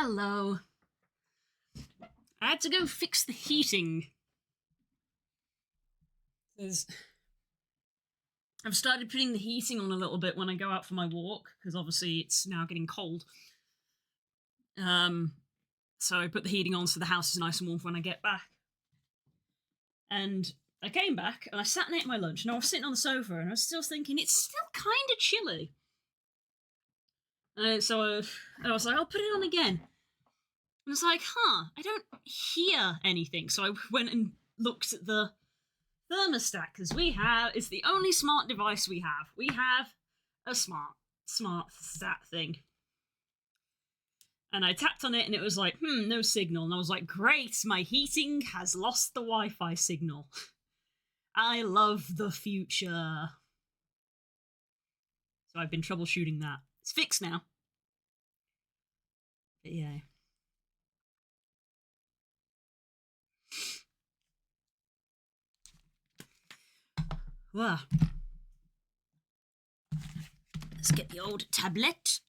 Hello. I had to go fix the heating. I've started putting the heating on a little bit when I go out for my walk, because obviously it's now getting cold. So I put the heating on so the house is nice and warm when I get back. And I came back and I sat and ate my lunch, and I was sitting on the sofa and I was still thinking, it's still kind of chilly. So I was like, I'll put it on again. And I was like, I don't hear anything. So I went and looked at the thermostat, because it's the only smart device we have. We have a smart stat thing. And I tapped on it and it was like, no signal. And I was like, great, my heating has lost the Wi-Fi signal. I love the future. So I've been troubleshooting that. It's fixed now. But yeah. Well, let's get the old tablet.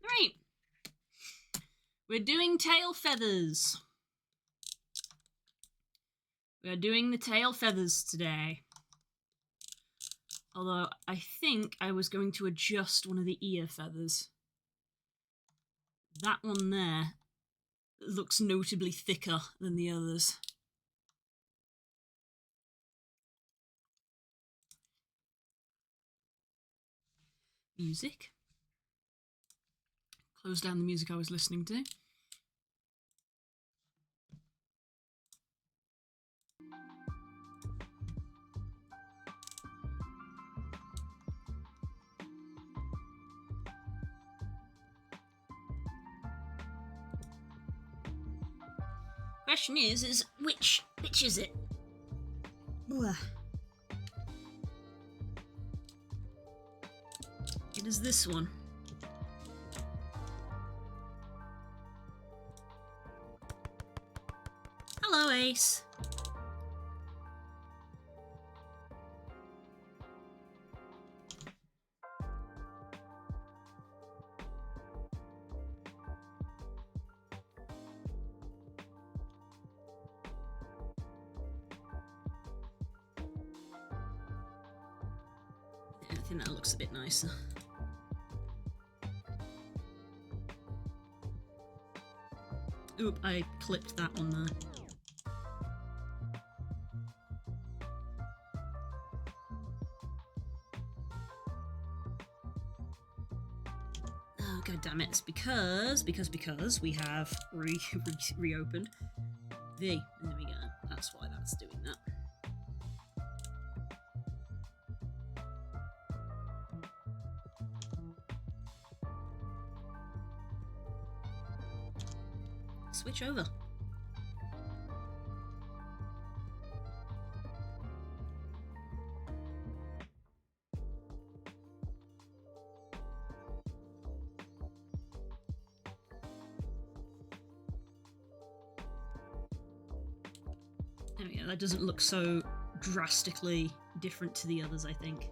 Right. We're doing tail feathers. We're doing the tail feathers today. Although I think I was going to adjust one of the ear feathers. That one there looks notably thicker than the others. Music. Close down the music I was listening to. Question is which is it? Blah. It is this one. Hello, Ace. I think that looks a bit nicer. Oop, I clipped that one there. Oh, god damn it. It's because we have reopened there we go. That's why that's doing that. switch over. There we go, that doesn't look so drastically different to the others, I think.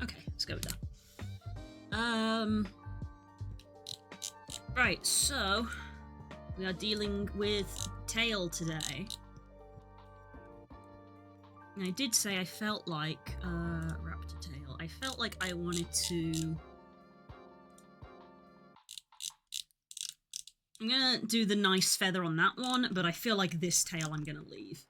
Okay, let's go with that. Right, so we are dealing with tail today. And I did say I felt like raptor tail. I felt like I wanted to. I'm gonna do the nice feather on that one, but I feel like this tail I'm gonna leave.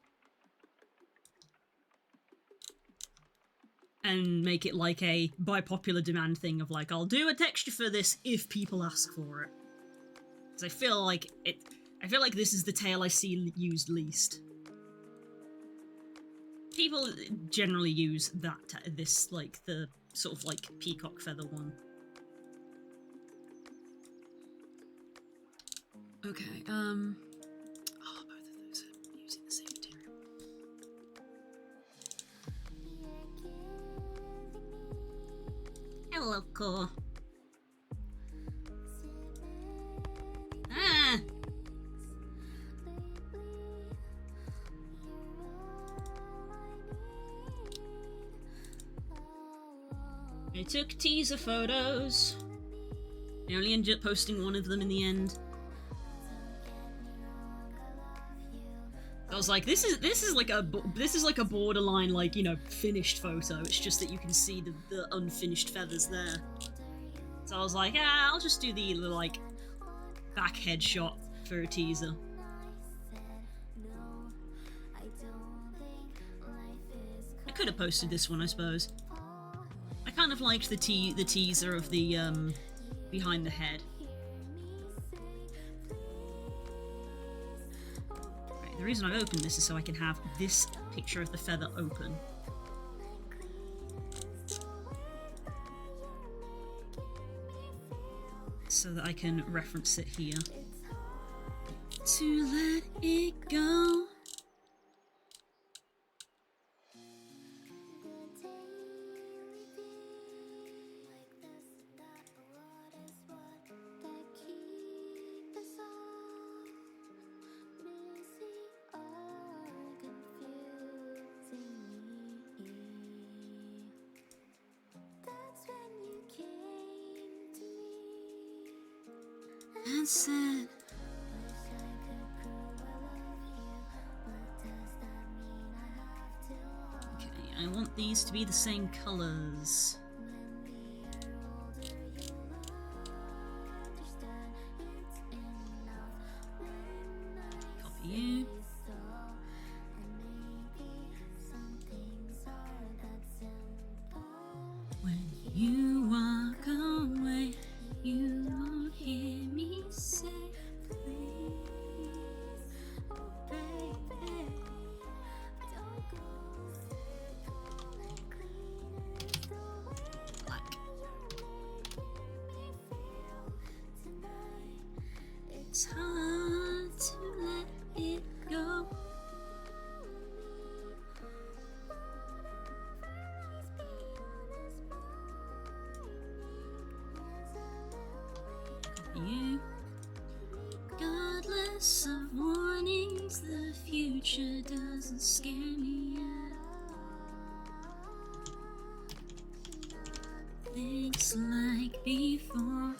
And make it like a by popular demand thing of like, I'll do a texture for this if people ask for it. Because I feel like this is the tail I see used least. People generally use this, like, the sort of like peacock feather one. Okay, oh, both of those are using the same material. Hello, core. Ah! I took teaser photos. I only ended up posting one of them in the end. I was like, this is like a borderline, like, you know, finished photo. It's just that you can see the unfinished feathers there. So I was like, I'll just do the like back headshot for a teaser. I could have posted this one, I suppose. I kind of liked the teaser of the behind the head. The reason I opened this is so I can have this picture of the feather open. So that I can reference it here. To let it go. And said, okay, I want these to be the same colors. Copy you. When you walk away, you won't hear me say, please, oh baby, don't go. Black. It's hard to let it go. You, regardless of warnings, the future doesn't scare me yet. Things like before.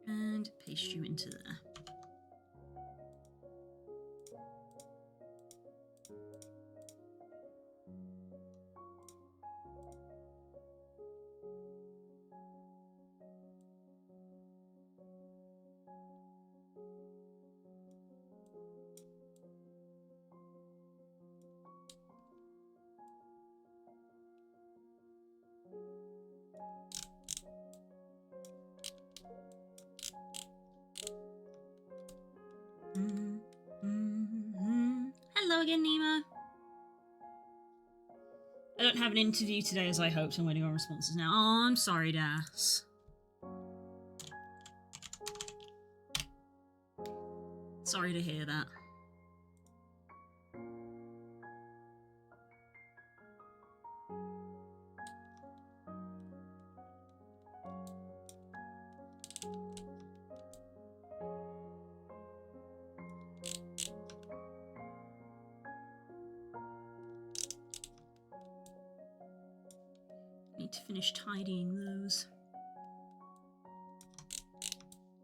And paste you into there. Hello again, Nemo. I don't have an interview today as I hoped. I'm waiting on responses now. Oh, I'm sorry, Das. Sorry to hear that. Need to finish tidying those.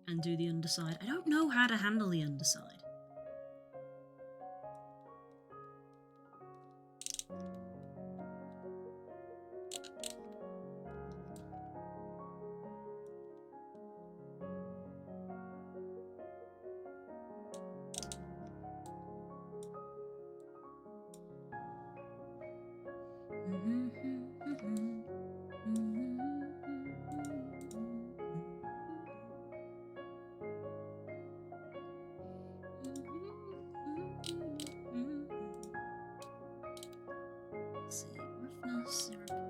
And do the underside. I don't know how to handle the underside. Let's see, roughness 0.3.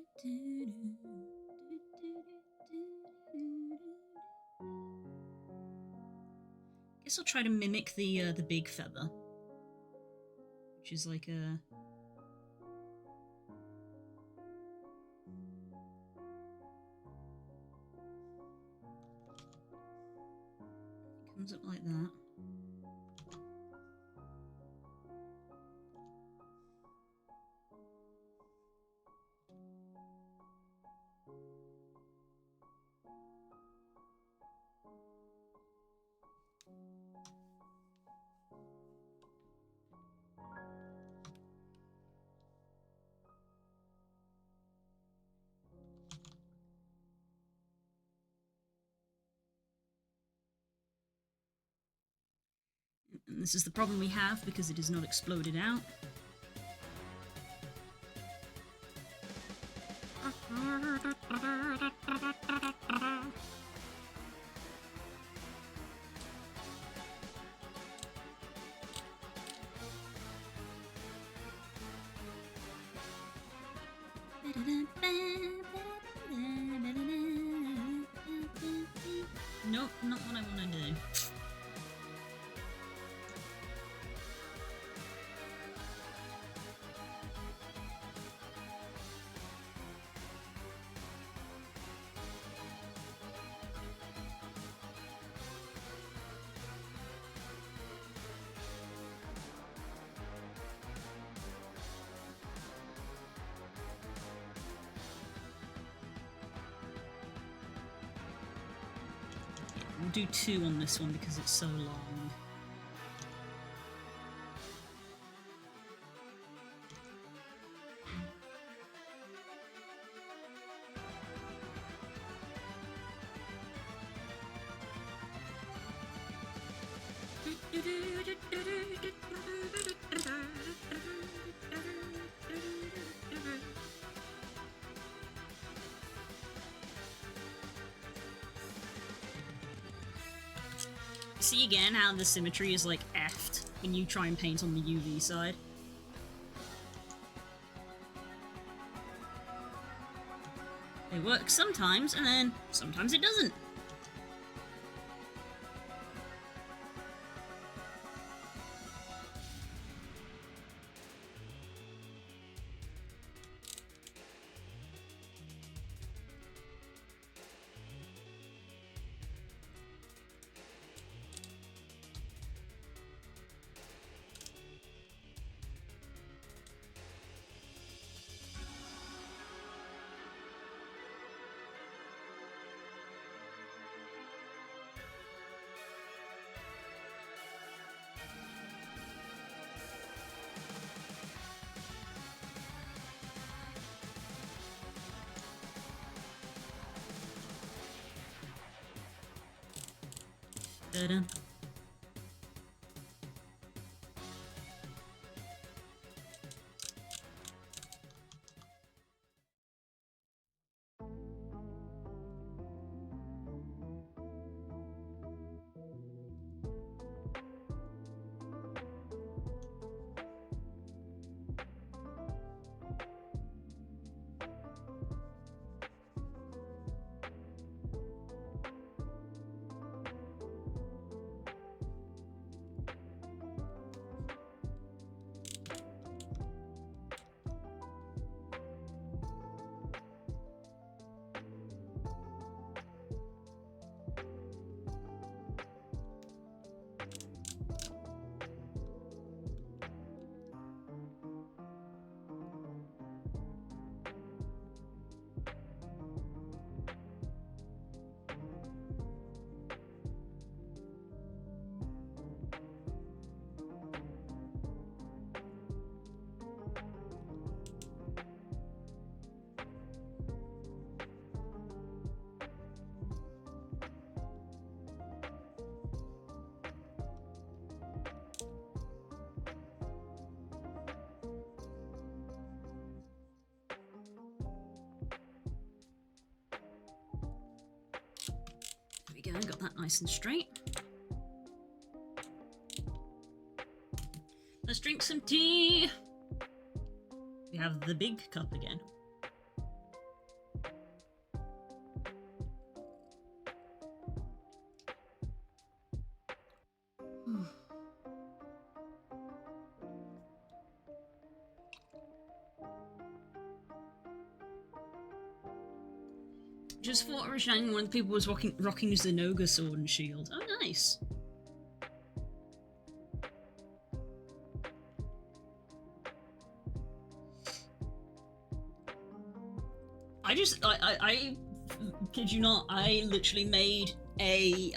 Okay. Guess I'll try to mimic the big feather, which is like a. It comes up like that. And this is the problem we have because it is not exploded out. Nope, not what I want to do. We'll do 2 on this one because it's so long. See again how the symmetry is like effed. when you try and paint on the UV side. It works sometimes, and then sometimes it doesn't. Da-da. There we go, got that nice and straight. Let's drink some tea. We have the big cup again. Just fought Rashang, one of the people was rocking Zenoga sword and shield. Oh, nice. I kid you not, I literally made a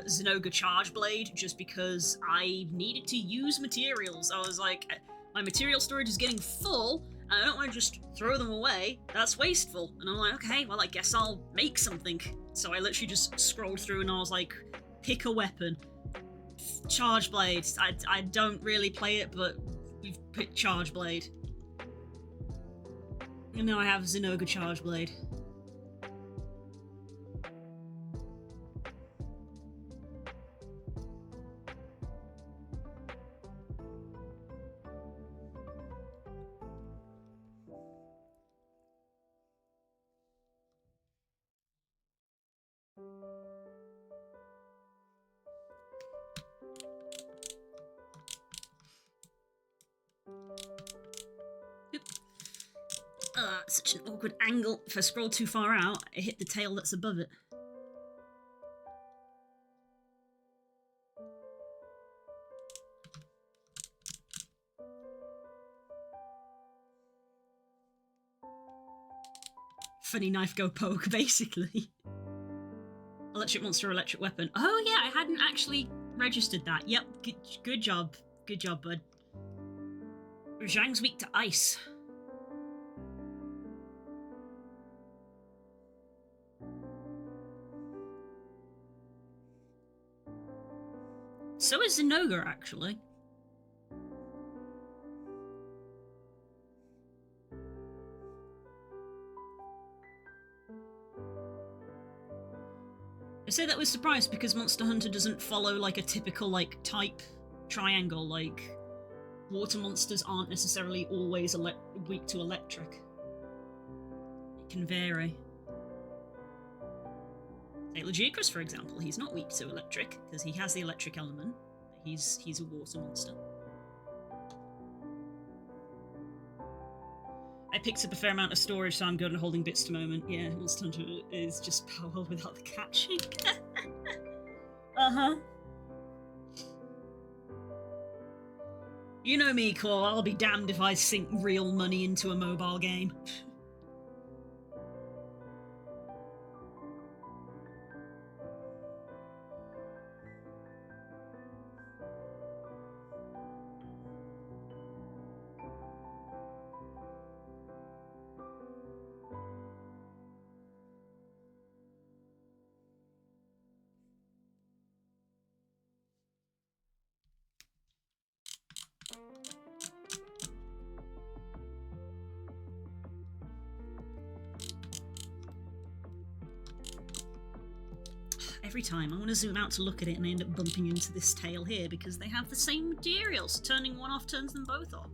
Zenoga charge blade just because I needed to use materials. I was like, my material storage is getting full, and I don't want to just throw them away. That's wasteful. And I'm like, okay, well, I guess I'll make something. So I literally just scrolled through and I was like, pick a weapon. Charge blade. I don't really play it, but we've picked charge blade. And now I have Zenoga charge blade. Such an awkward angle. If I scroll too far out, I hit the tail that's above it. Funny knife go poke, basically. Electric monster, electric weapon. Oh yeah, I hadn't actually registered that. Yep, good job. Good job, bud. Zhang's weak to ice. So is Zenoga, actually. I say that with surprise because Monster Hunter doesn't follow like a typical like type triangle, like, water monsters aren't necessarily always weak to electric. It can vary. Take Legicrus, for example. He's not weak to electric, because he has the electric element. He's a water monster. I picked up a fair amount of storage, so I'm good at holding bits to moment. Yeah, Monster Hunter is just powerful without the catching. Uh-huh. You know me, Cole. I'll be damned if I sink real money into a mobile game. Every time I want to zoom out to look at it and I end up bumping into this tail here because they have the same material, so turning one off turns them both off.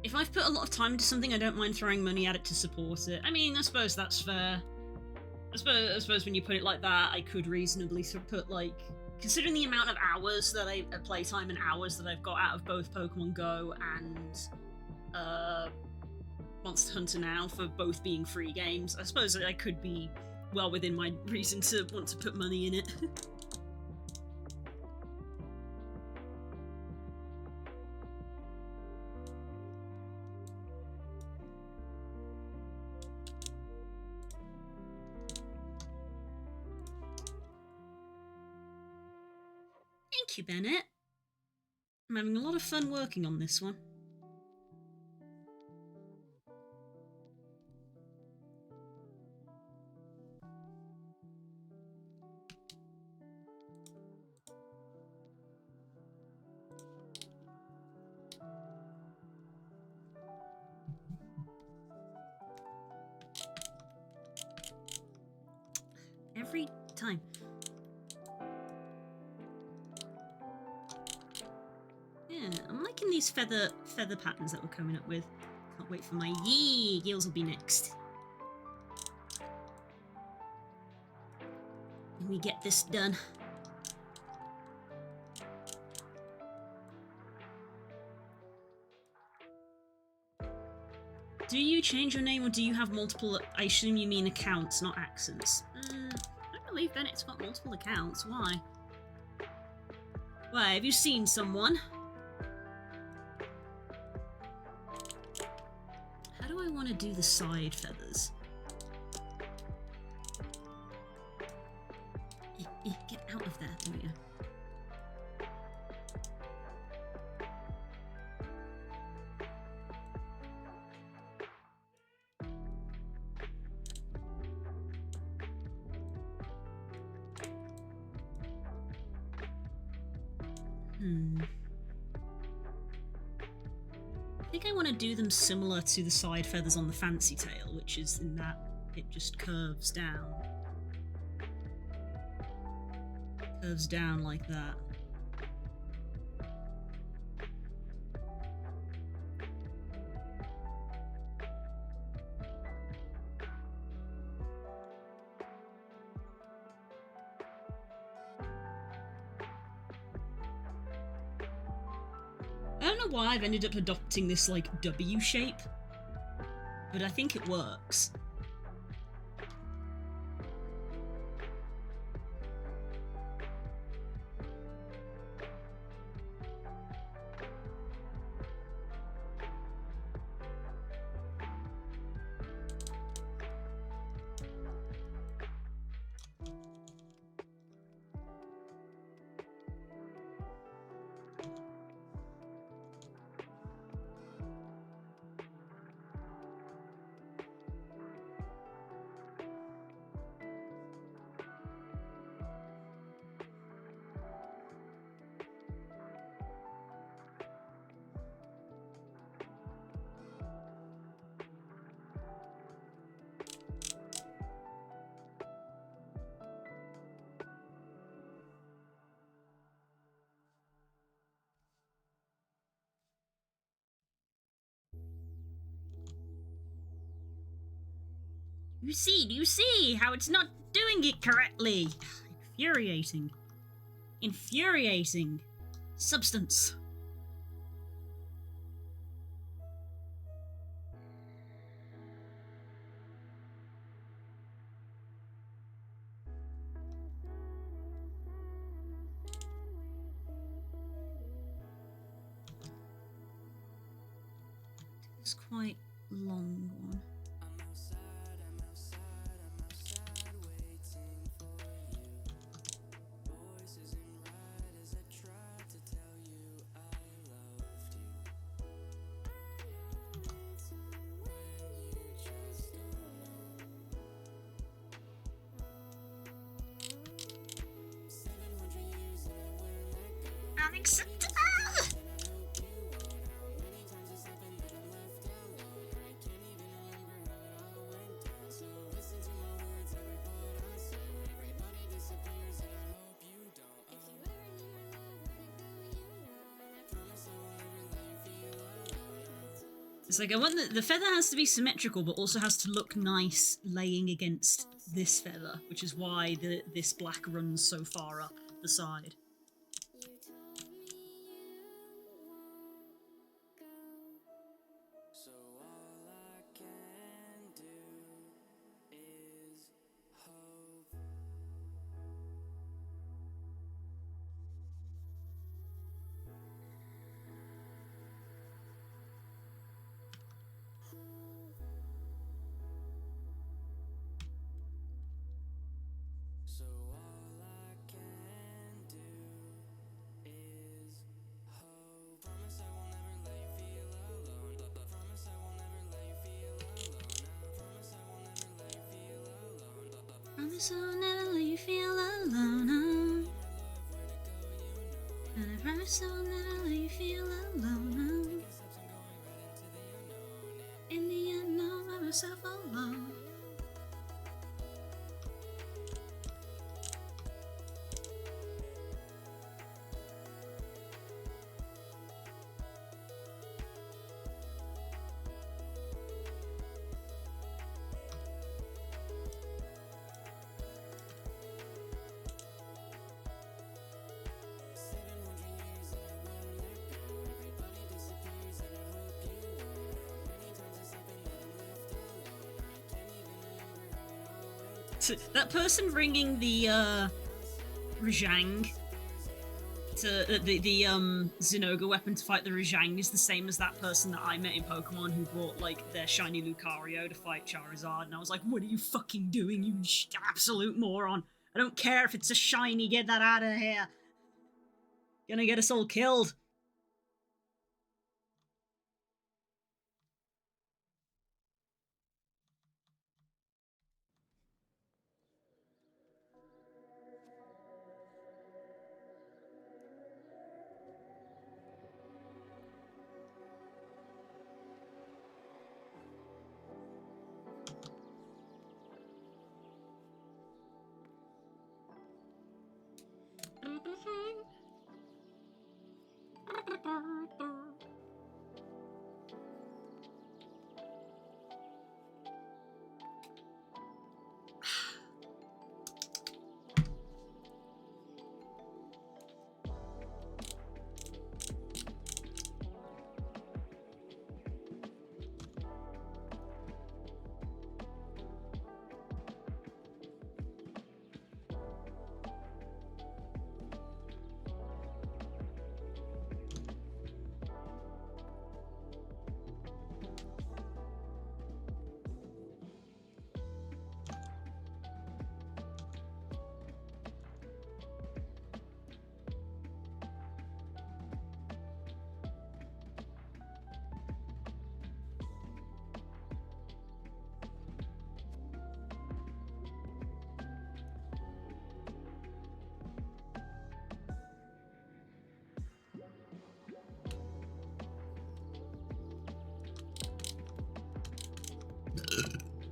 If I've put a lot of time into something, I don't mind throwing money at it to support it. I mean, I suppose that's fair. I suppose when you put it like that, I could reasonably sort of put, like, considering the amount of hours that playtime and hours that I've got out of both Pokemon Go and Monster Hunter now, for both being free games, I suppose I could be well within my reason to want to put money in it. Thank you, Bennett. I'm having a lot of fun working on this one. Every time. Yeah, I'm liking these feather patterns that we're coming up with. Can't wait for my yee. Gills will be next. Can we get this done? Do you change your name or do you have multiple? I assume you mean accounts, not accents. I don't believe Bennett's got multiple accounts. Why? Why, have you seen someone? How do I want to do the side feathers? Get out of there. There we go. I think I want to do them similar to the side feathers on the fancy tail, which is in that it just curves down. Curves down like that. I don't know why I've ended up adopting this, like, W shape, but I think it works. Do you see how it's not doing it correctly? Infuriating. Infuriating. Substance. It's quite long one. Unacceptable! It's like, I want the feather has to be symmetrical, but also has to look nice laying against this feather, which is why this black runs so far up the side. Promise I'll never let you feel alone. And I promise I'll never let you feel alone. In the end, I'll by myself alone. That person bringing the Rajang to the Zinogre weapon to fight the Rajang is the same as that person that I met in Pokemon who brought like their shiny Lucario to fight Charizard, and I was like, "What are you fucking doing, you absolute moron! I don't care if it's a shiny. Get that out of here! Gonna get us all killed."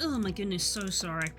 Oh my goodness, so sorry.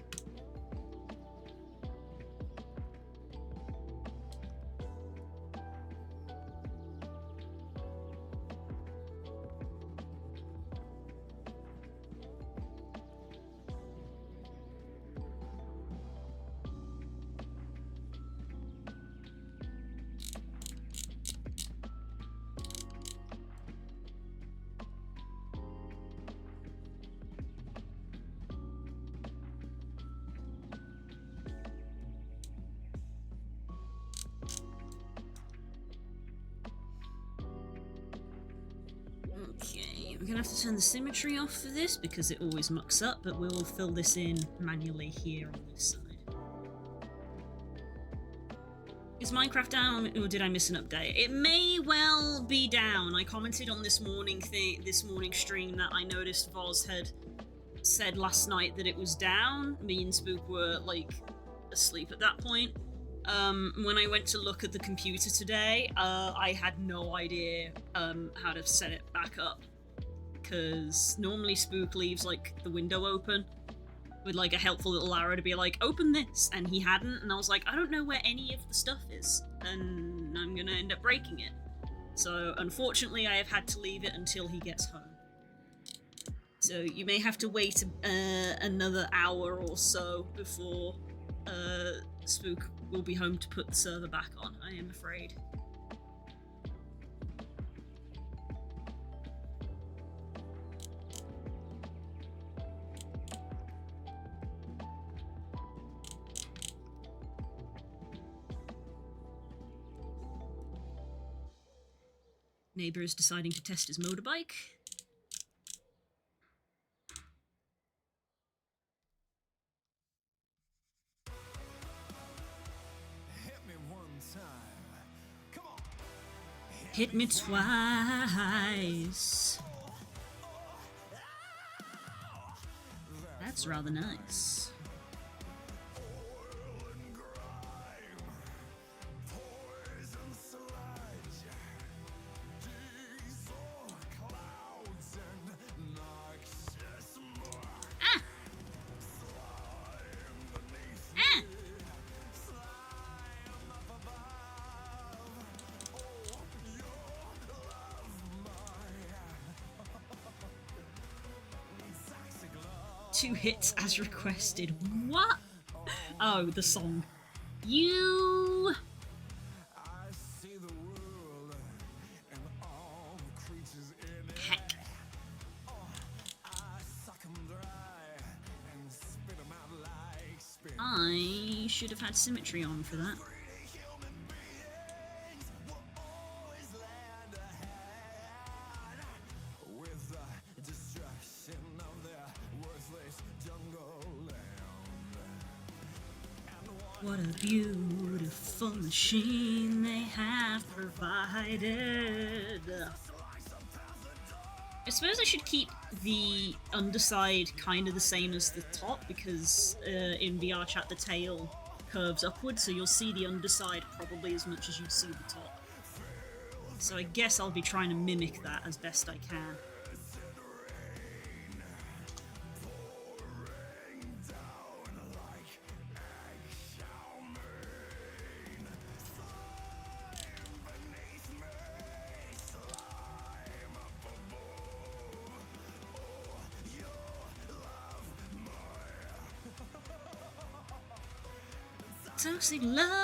Okay, we're gonna have to turn the symmetry off for this because it always mucks up, but we'll fill this in manually here on this side. Is Minecraft down, or did I miss an update? It may well be down. I commented on this morning stream that I noticed Voz had said last night that it was down. Me and Spook were like asleep at that point. When I went to look at the computer today, I had no idea how to set it back up, because normally Spook leaves like the window open with like a helpful little arrow to be like, open this, and he hadn't, and I was like, I don't know where any of the stuff is, and I'm gonna end up breaking it. So unfortunately I have had to leave it until he gets home. So you may have to wait another hour or so before Spook will be home to put the server back on, I am afraid. Neighbour is deciding to test his motorbike. Hit me twice. That's rather nice. Two hits as requested. What? Oh, the song. You... Heck. I should have had symmetry on for that. What a beautiful machine they have provided. I suppose I should keep the underside kind of the same as the top, because in VR chat the tail curves upward, so you'll see the underside probably as much as you see the top. So I guess I'll be trying to mimic that as best I can. Toxic love.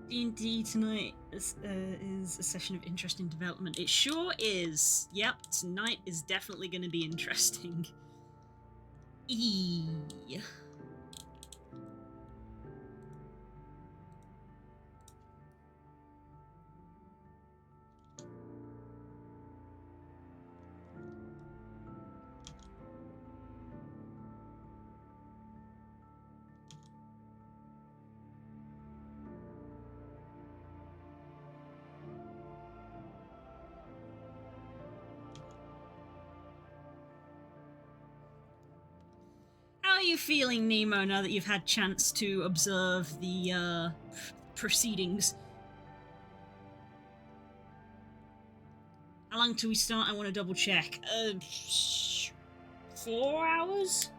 D&D tonight is a session of interesting development. It sure is. Yep, tonight is definitely going to be interesting. How are you feeling, Nemo, now that you've had chance to observe the proceedings? How long till we start? I want to double check. 4 hours?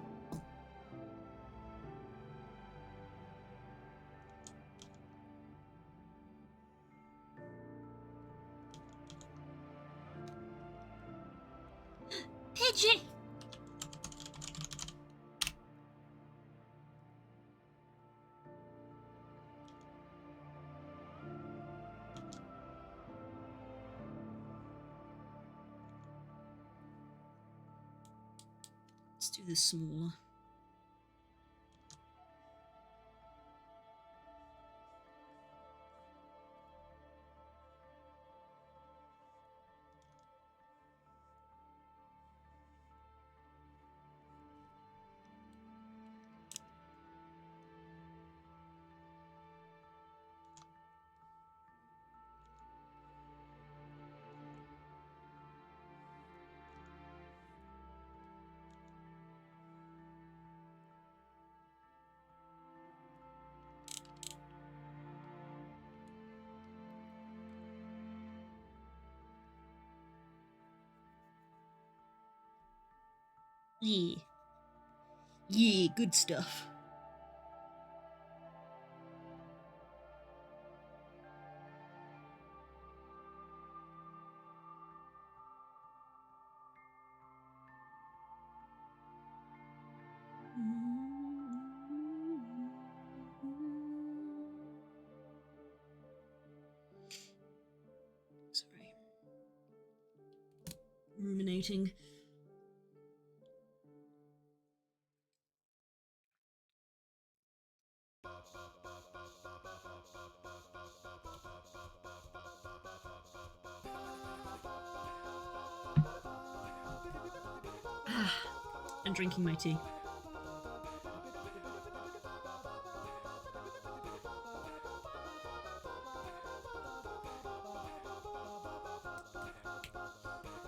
Pidgey! Let's do this smaller. Yeah. Yeah, good stuff. Sorry. Ruminating. And drinking my tea.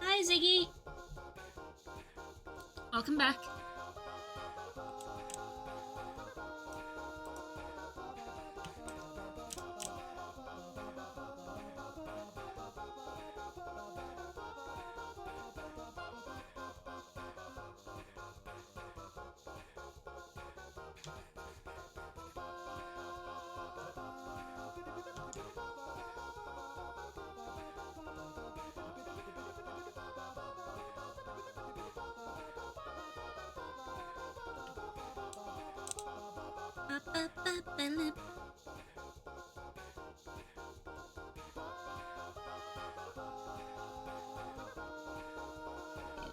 Hi, Ziggy. Welcome back.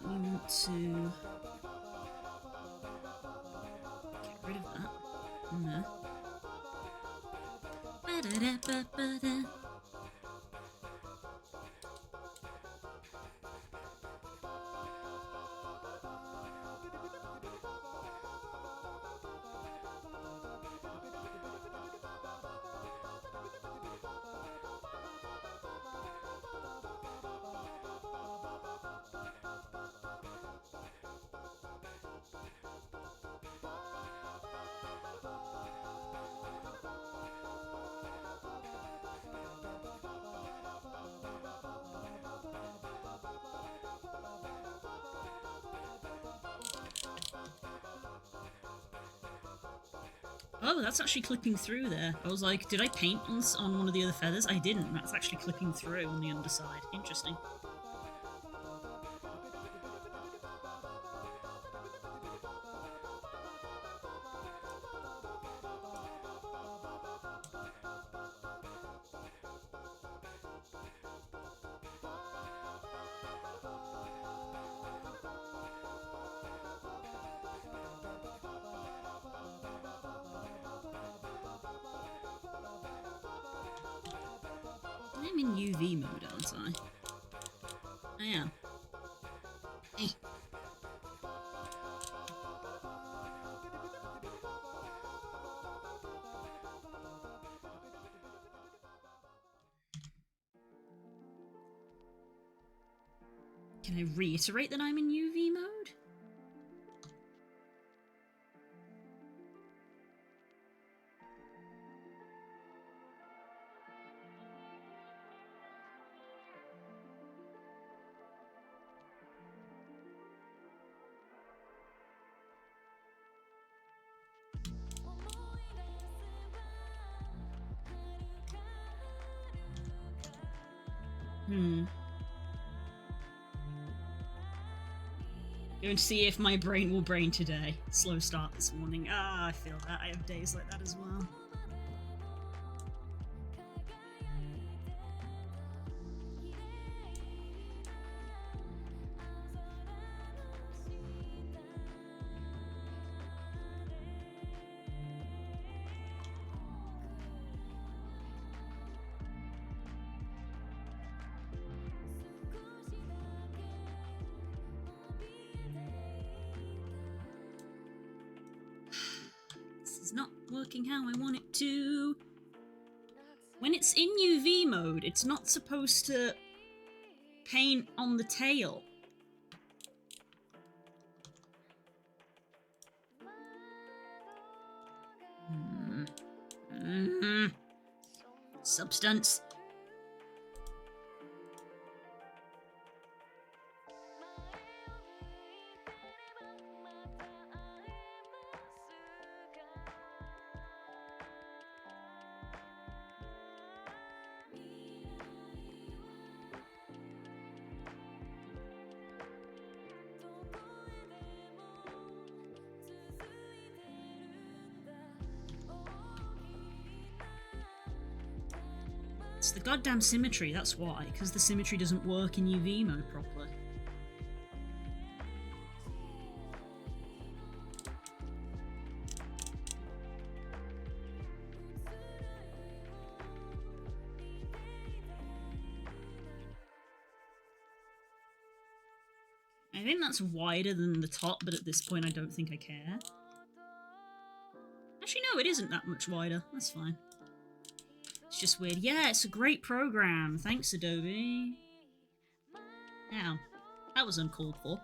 We want to get rid of that. No. Oh, that's actually clipping through there. I was like, did I paint on one of the other feathers? I didn't. That's actually clipping through on the underside. Interesting. I'm in UV mode, aren't I? I am. Hey. Can I reiterate that I'm in UV mode? Going to see if my brain will brain today. Slow start this morning. Ah, I feel that. I have days like that as well. Not working how I want it to. When it's in UV mode, it's not supposed to paint on the tail. Substance. It's the goddamn symmetry, that's why, because the symmetry doesn't work in UV mode properly. I think that's wider than the top, but at this point I don't think I care. Actually, no, it isn't that much wider. That's fine. It's just weird. Yeah, it's a great program. Thanks, Adobe. Now, that was uncalled for.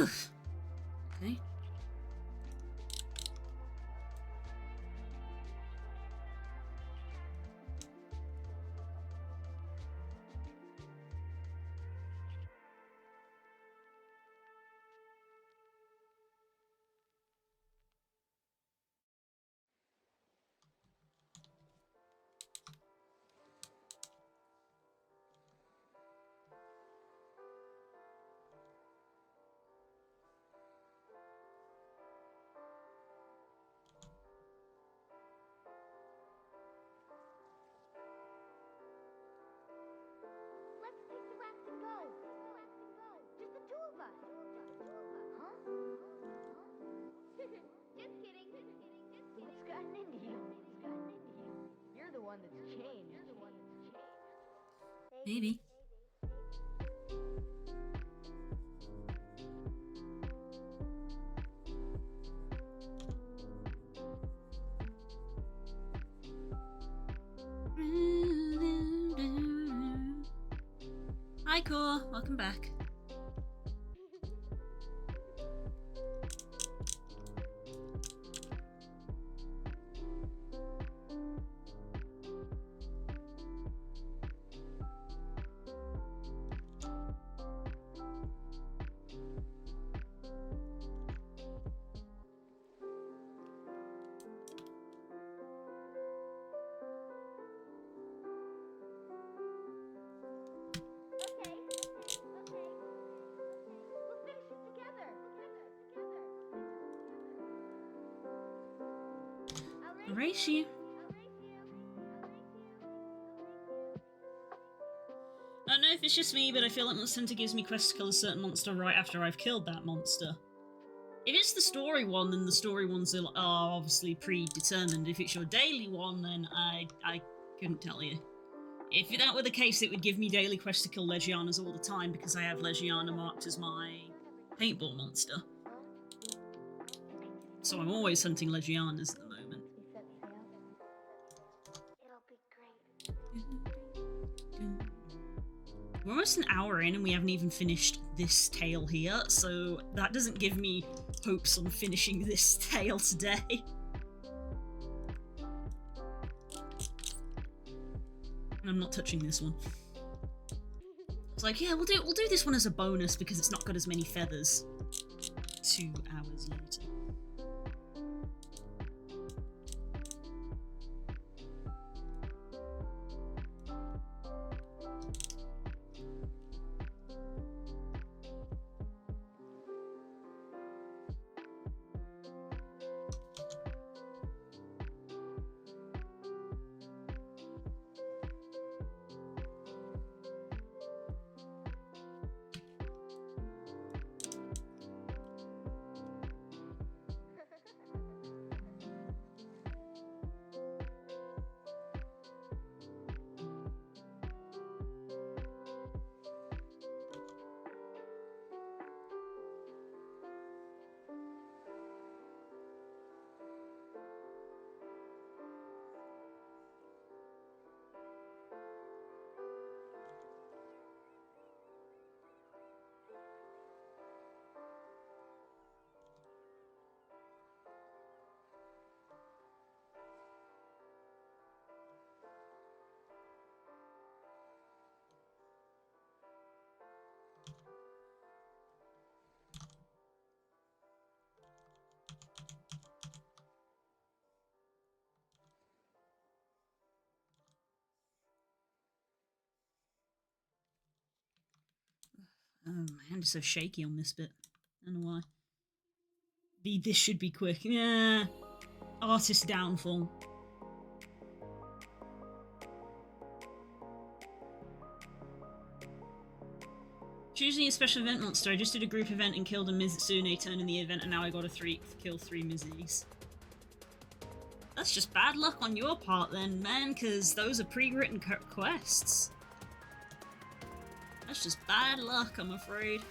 Ugh. Okay. Let's take the raft and go. Just the two of us. Huh? Just kidding. What's gotten into you? You're the one that's changed. Maybe. Hi, Core. Welcome back. Okay. We'll finish it together. I'll race you. I don't know if it's just me, but I feel like Monster Hunter gives me quests to kill a certain monster right after I've killed that monster. If it's the story one, then the story ones are obviously predetermined. If it's your daily one, then I couldn't tell you. If that were the case, it would give me daily quests to kill Legianas all the time because I have Legiana marked as my paintball monster. So I'm always hunting Legianas at the moment. It'll be great. We're almost an hour in and we haven't even finished this tale here, so that doesn't give me hopes on finishing this tale today. And I'm not touching this one. It's like, yeah, we'll do this one as a bonus because it's not got as many feathers. 2 hours later. Oh, my hand is so shaky on this bit. I don't know why. This should be quick. Yeah. Artist downfall. Choosing a special event monster. I just did a group event and killed a Mizune turn in the event, and now I got to kill 3 Mizzies. That's just bad luck on your part then, man, because those are pre-written quests. That's just bad luck, I'm afraid.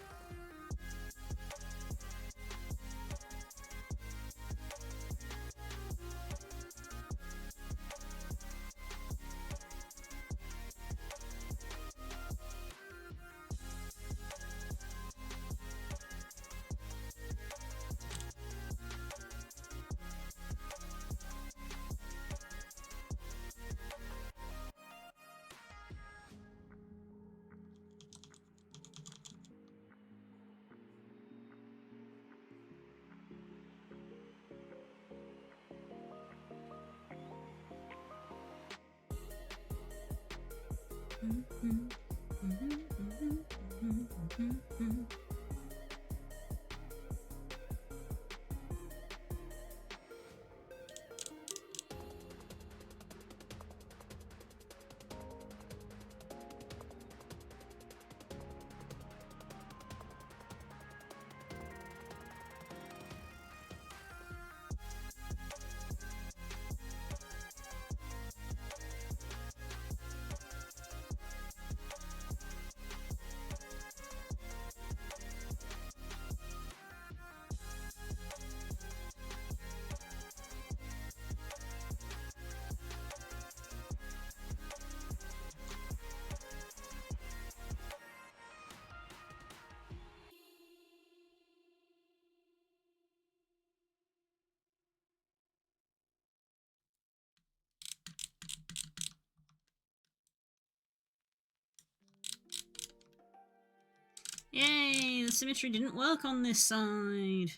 Yay, the symmetry didn't work on this side.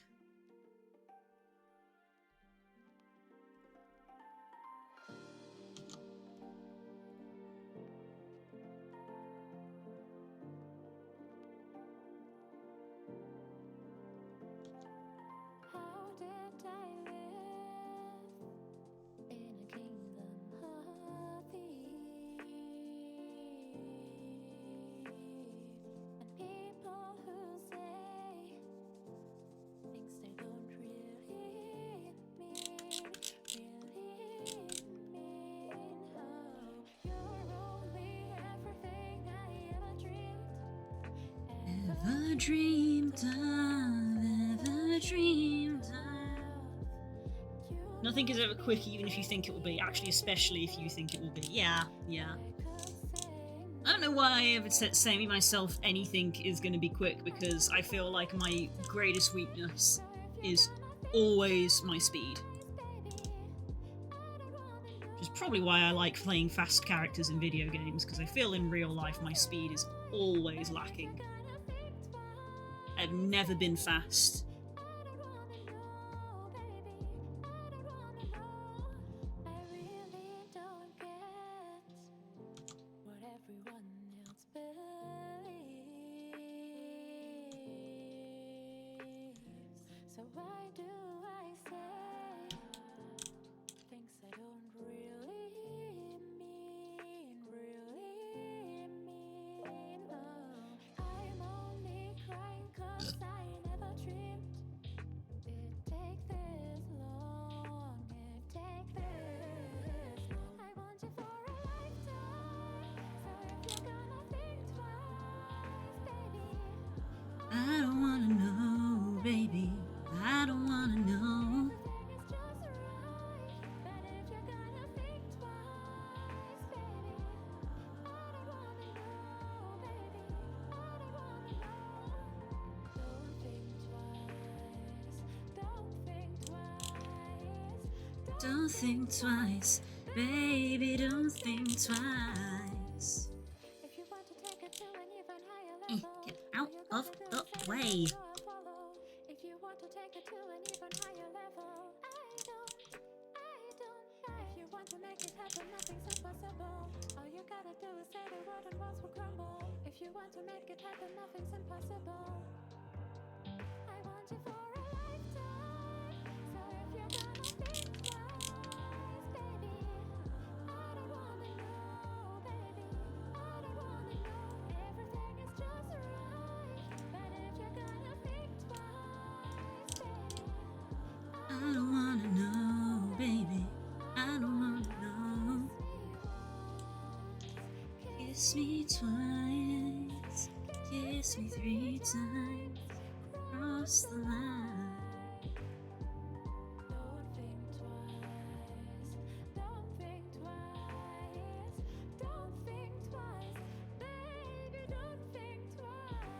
How did I live in a kingdom of thieves? And people who say things they don't really mean. Oh, you're only everything I ever dreamed. Ever dreamed of, ever dreamed of. Nothing is ever quick, even if you think it will be. Actually, especially if you think it will be. Yeah. I don't know why I ever say myself anything is going to be quick, because I feel like my greatest weakness is always my speed. Which is probably why I like playing fast characters in video games, because I feel in real life my speed is always lacking. I've never been fast. So why do I say things I don't really mean? Oh, I'm only crying 'cause I never dreamed it'd take this long. I want you for a lifetime. So if you're gonna think twice, baby, I don't wanna know, baby. I don't wanna know. Don't think twice, baby, don't think twice. If you want to take it to an even higher level, Get out of the way. if you want to take it to an even higher level, I don't. If you want to make it happen, nothing's impossible. All you gotta do is say the word and walls will crumble. If you want to make it happen, nothing's impossible. I want you for a lifetime. So if you're gonna think twice, baby, I don't wanna know, baby. I don't wanna know. Everything is just right. But if you're gonna think twice, baby, I don't wanna know, baby. I don't wanna know. Kiss me twice, kiss me 3 times, cross the line. don't think twice. Don't think twice, baby, don't think twice.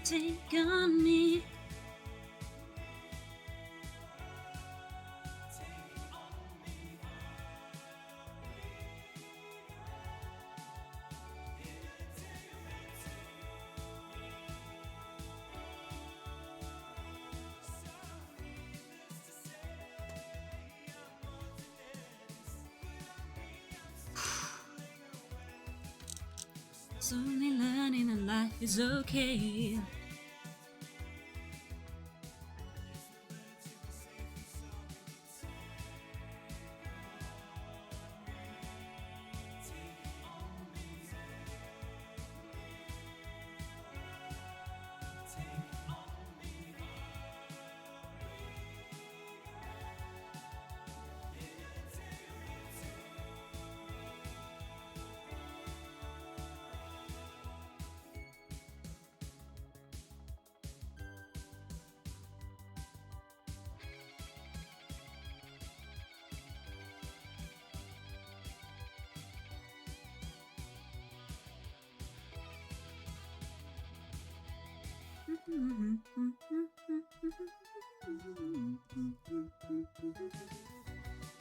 Take on me. Slowly learning that life is okay.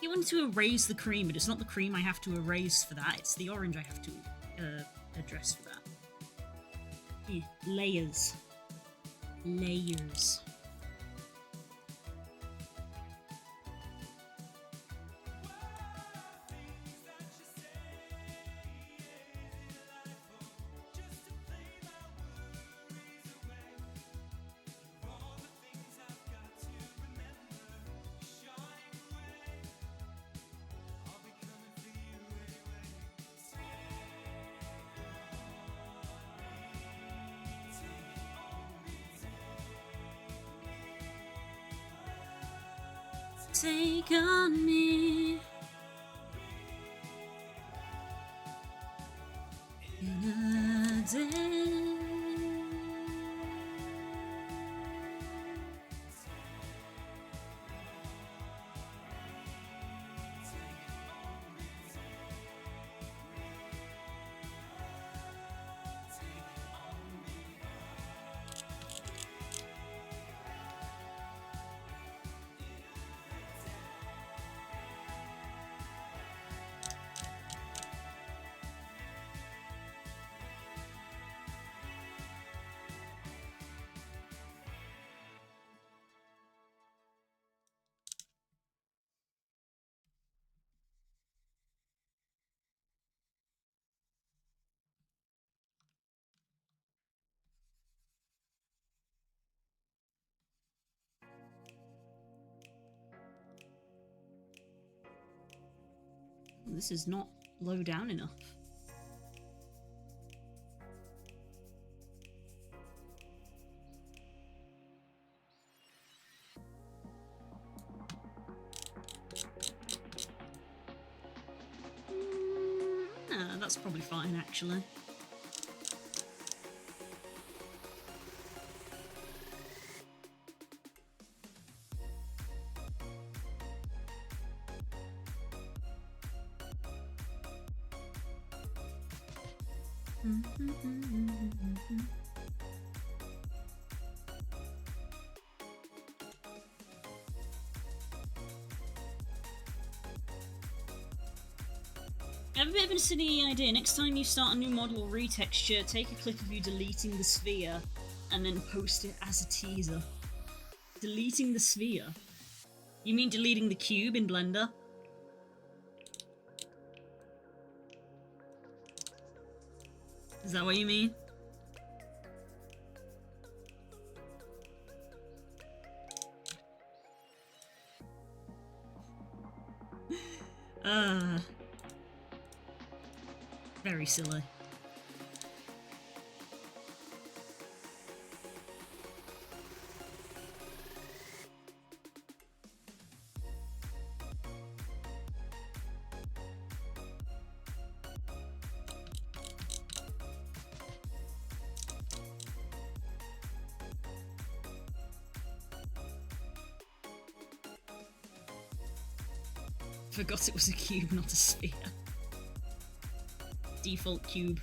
You wanted to erase the cream, but it's not the cream I have to erase for that. It's the orange I have to address for that. Yeah, layers. Layers. Take on me in a day. This is not low down enough. That's probably fine, actually. I have a bit of a silly idea. Next time you start a new model or retexture, take a clip of you deleting the sphere and then post it as a teaser. Deleting the sphere? You mean deleting the cube in Blender? Is that what you mean? Very silly. Forgot it was a cube, not a sphere. Default cube.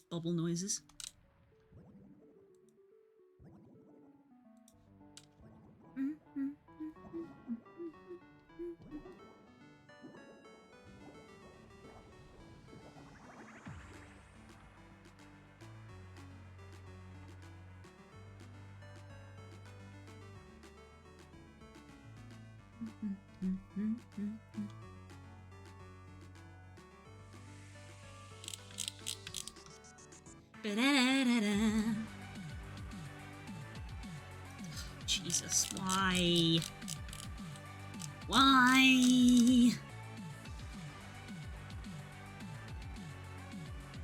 Bubble noises. Jesus, why? Why?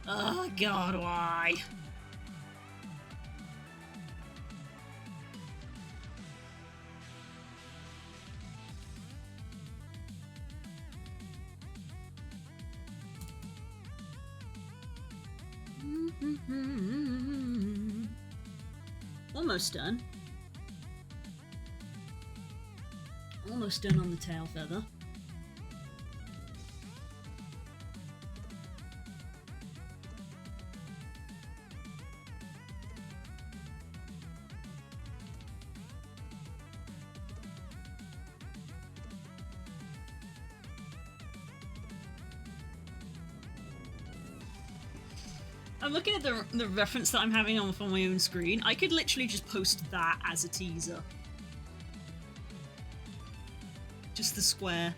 Oh God, why? Almost done. Almost done on the tail feather. I'm looking at the reference that I'm having on my own screen. I could literally just post that as a teaser. Just the square.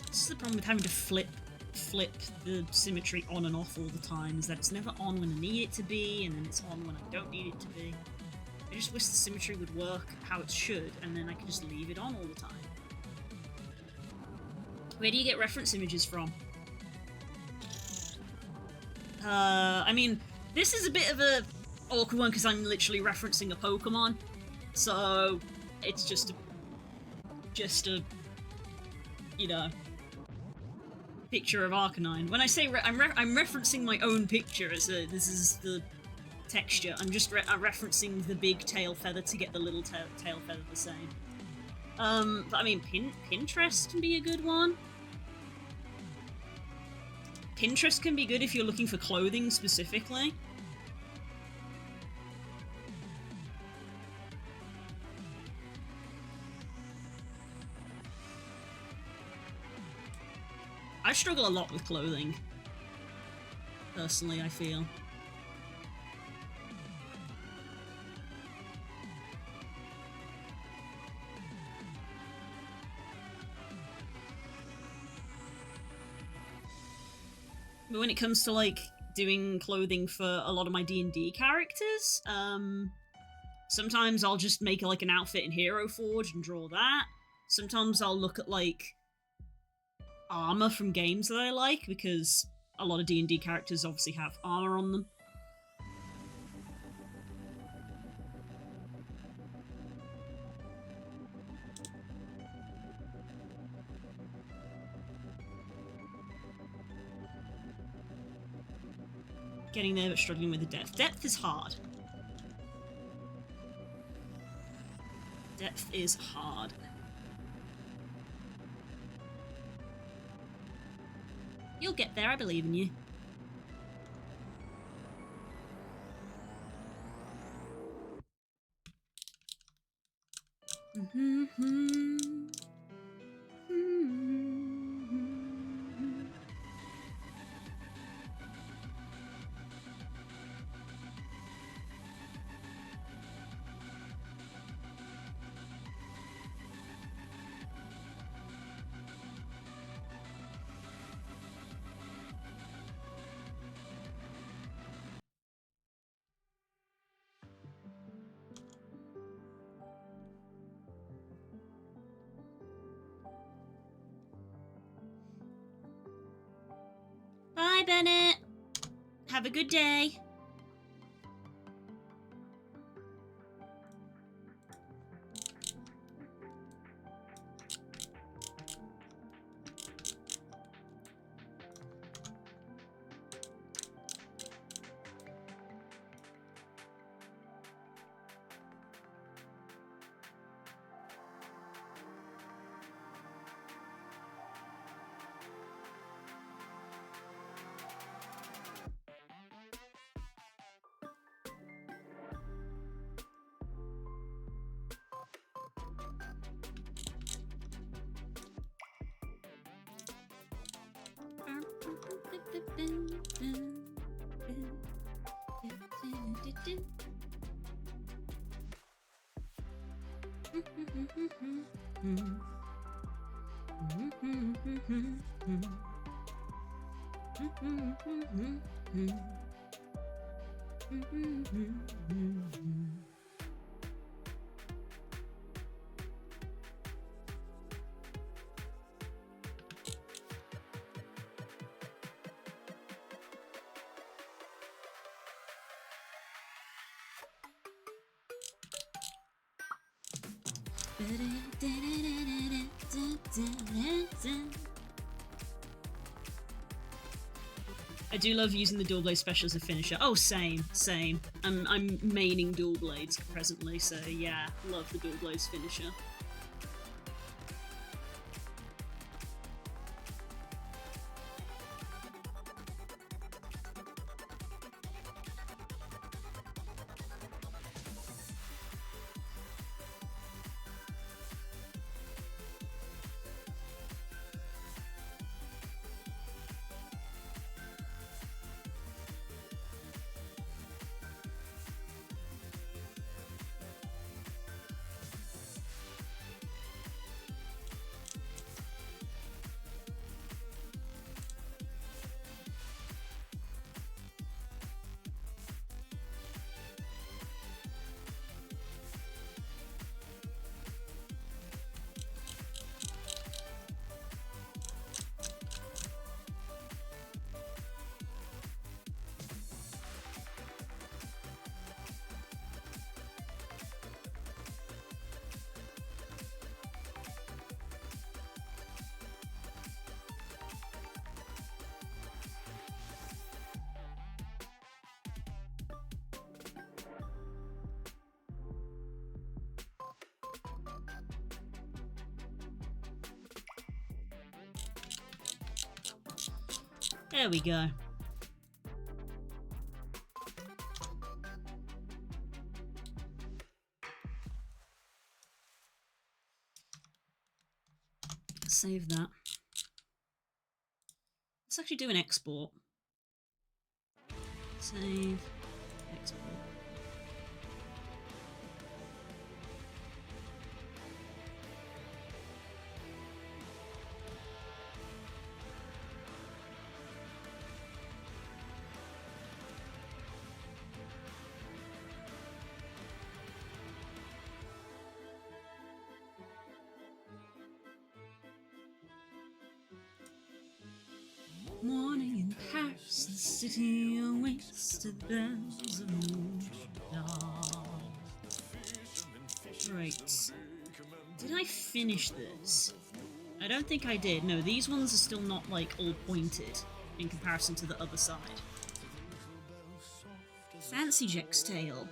This is the problem with having to flip the symmetry on and off all the time, is that it's never on when I need it to be, and then it's on when I don't need it to be. I just wish the symmetry would work how it should, and then I could just leave it on all the time. Where do you get reference images from? I mean, this is a bit of a awkward one because I'm literally referencing a Pokemon, so it's just a you know, picture of Arcanine. When I say I'm referencing my own picture as this is the texture. I'm just referencing the big tail feather to get the little tail feather the same. But I mean, Pinterest can be a good one. Pinterest can be good if you're looking for clothing specifically. I struggle a lot with clothing. Personally, I feel. But when it comes to, like, doing clothing for a lot of my D&D characters, sometimes I'll just make, like, an outfit in Hero Forge and draw that. Sometimes I'll look at, like, armor from games that I like, because a lot of D&D characters obviously have armor on them. Getting there but struggling with the depth. Depth is hard. Depth is hard. You'll get there, I believe in you. Bennett. Have a good day. I do love using the dual blade special as a finisher. Oh, same. I'm maining dual blades presently, so yeah, love the dual blades finisher. There we go. Save that. Let's actually do an export. Save, export. Morning in Paris, the city awaits to the bells of Notre Dame. Right. Did I finish this? I don't think I did. No, these ones are still not, like, all pointed in comparison to the other side. Fancy Jack's Tale.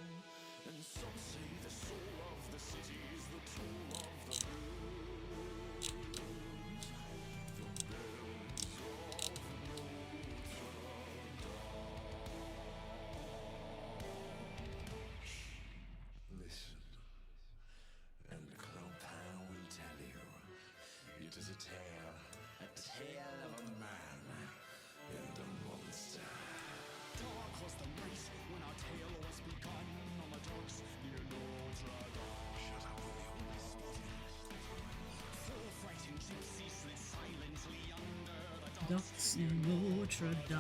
Dots in Notre Dame.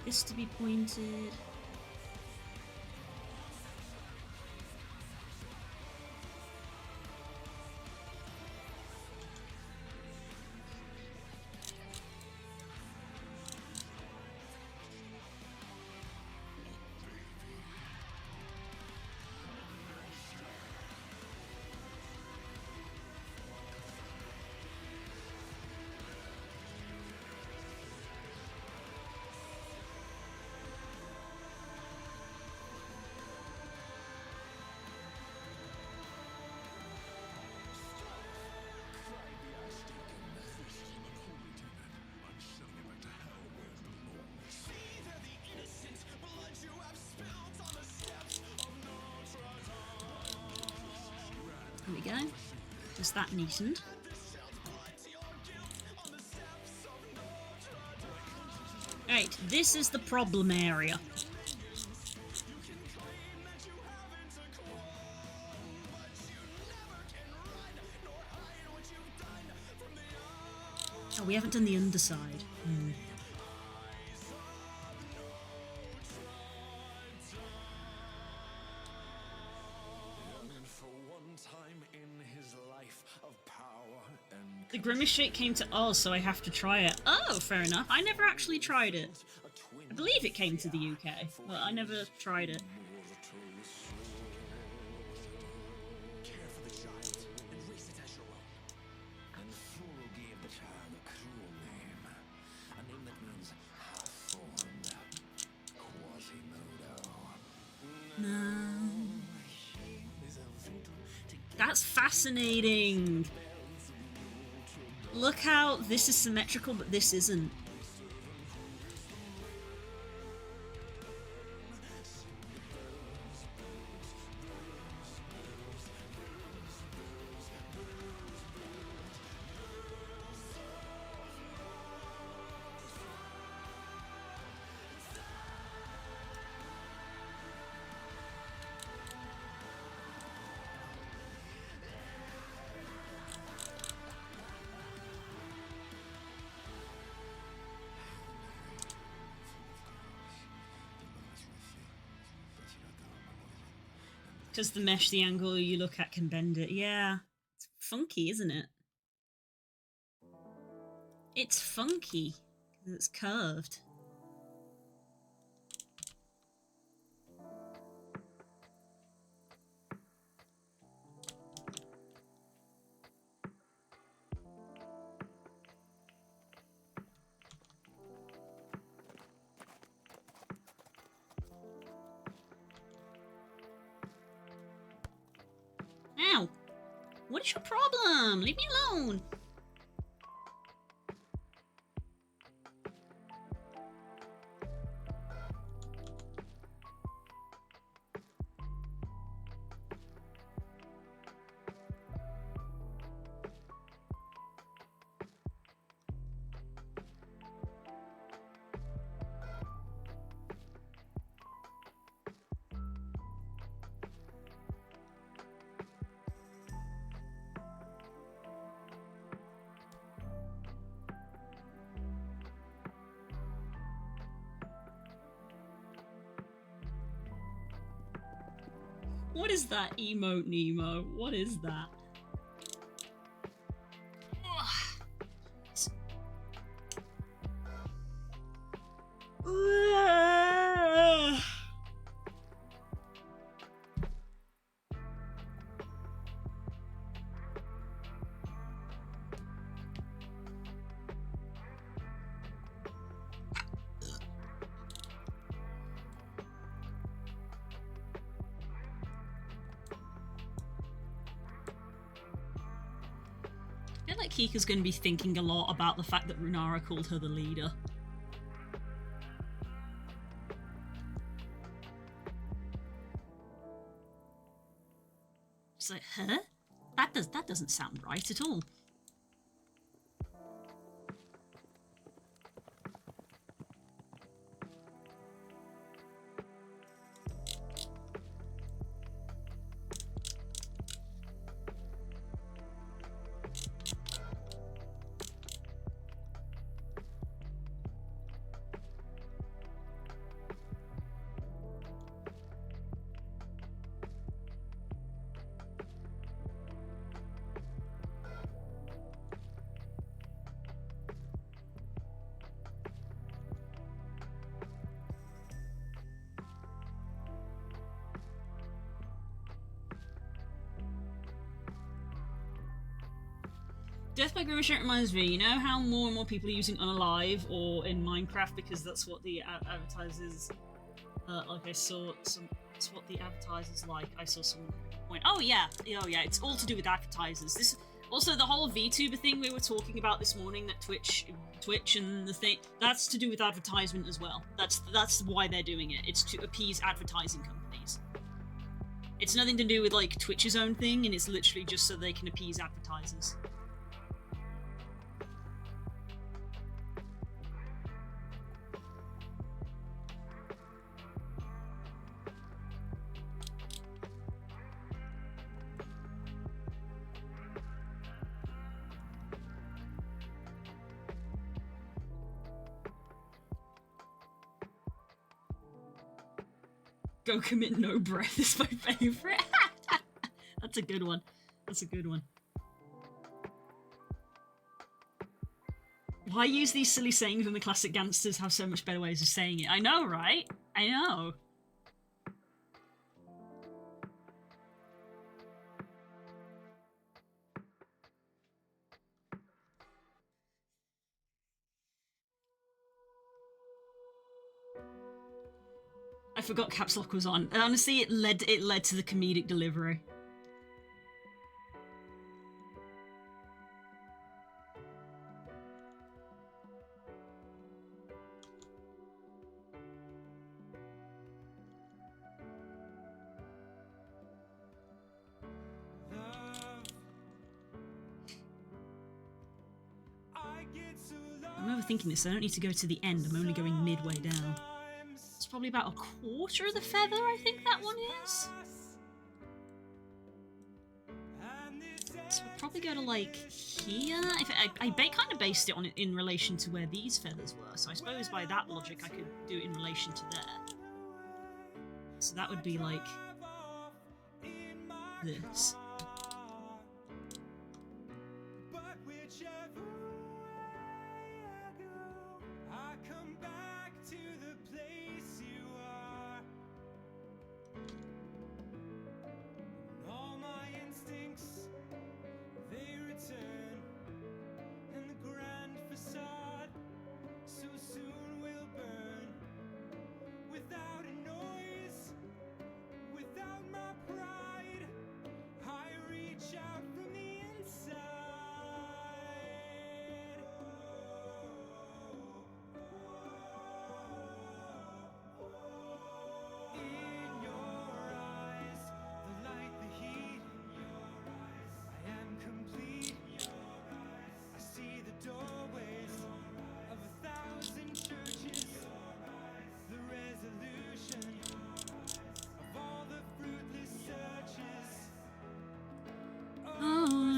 this to be pointed. There we go. Just that neatened. Right, this is the problem area. Oh, we haven't done the underside. The Grimace Shake came to Oz, so I have to try it. Oh, fair enough. I never actually tried it. I believe it came to the UK, but I never tried it. No. That's fascinating. Look how this is symmetrical, but this isn't. Because the mesh, the angle you look at can bend it. Yeah. It's funky, isn't it? It's funky. It's curved. Ow! What is your problem? Leave me alone! What is that emote, Nemo? What is that? I feel like Kika's going to be thinking a lot about the fact that Runara called her the leader. She's like, huh? That doesn't sound right at all. Death by Grimshot reminds me, you know how more and more people are using Unalive or in Minecraft because that's what the advertisers, like I saw some, it's what the advertisers like. I saw some point. Oh yeah, it's all to do with advertisers. This also the whole VTuber thing we were talking about this morning, that Twitch and the thing, that's to do with advertisement as well. That's why they're doing it. It's to appease advertising companies. It's nothing to do with like Twitch's own thing, and it's literally just so they can appease advertisers. Go commit no breath is my favorite. That's a good one. That's a good one. Why use these silly sayings when the classic gangsters have so much better ways of saying it? I know, right? I know. I forgot caps lock was on. And honestly, it led to the comedic delivery. I'm overthinking this, so I don't need to go to the end. I'm only going midway down. It's probably about a quarter of the feather, I think that one is. So we'll probably go to like here. I kind of based it on in relation to where these feathers were, so I suppose by that logic I could do it in relation to there. So that would be like this.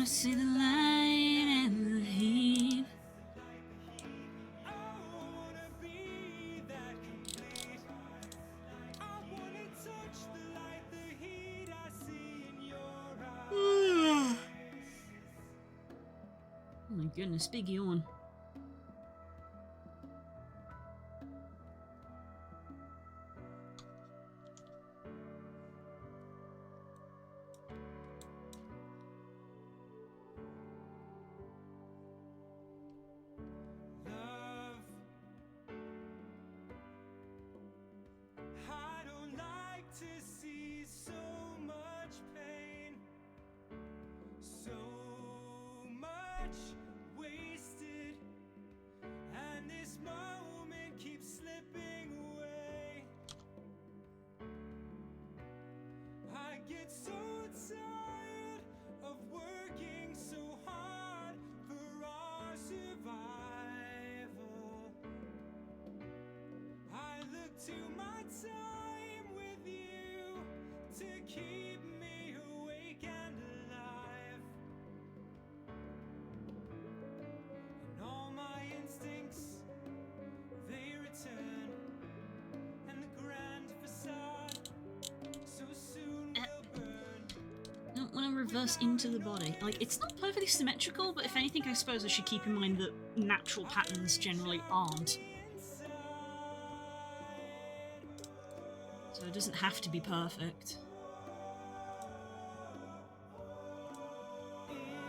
See the light and the heat. Oh my goodness, big yawn. Reverse into the body. Like, it's not perfectly symmetrical, but if anything, I suppose I should keep in mind that natural patterns generally aren't. So it doesn't have to be perfect.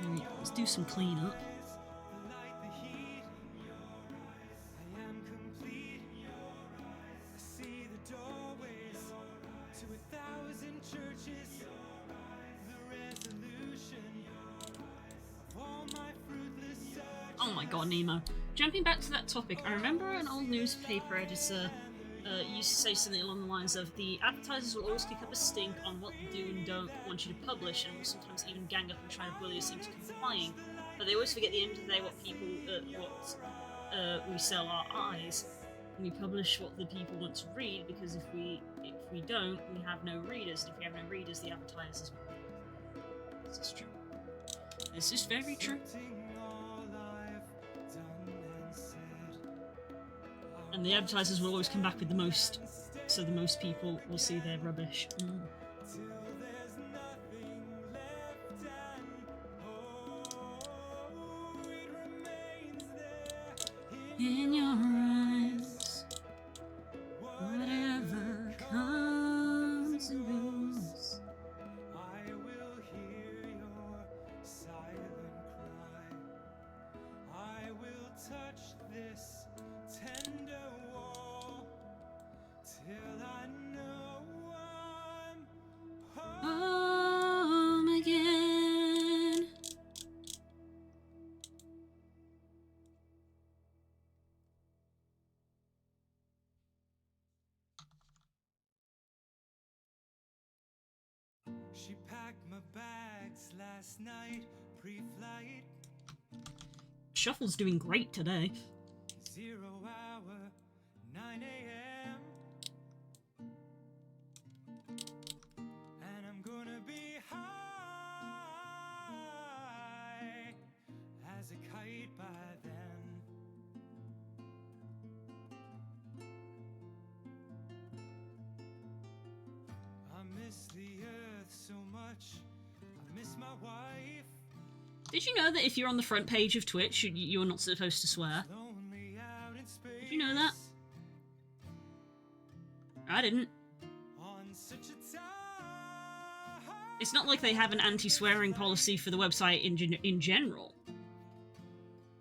There we go. Let's do some cleanup. my god, Nemo. Jumping back to that topic, I remember an old newspaper editor used to say something along the lines of the advertisers will always kick up a stink on what they do and don't want you to publish, and will sometimes even gang up and try to bully us into complying. But they always forget at the end of the day what we sell our eyes. And we publish what the people want to read, because if we don't, we have no readers. And if we have no readers, the advertisers will. This is true. This is very true. And the advertisers will always come back with the most, so the most people will see their rubbish. In your eyes, whatever comes and goes, I will hear your silent cry. I will touch this tender wall till I know I'm home again. She packed my bags last night, pre-flight. Shuffle's doing great today. 0 hour, 9 a.m. And I'm gonna be high as a kite by then. I miss the earth so much. I miss my wife. Did you know that if you're on the front page of Twitch, you're not supposed to swear? Lonely out in space. Did you know that? I didn't. On such a time. It's not like they have an anti-swearing policy for the website in general.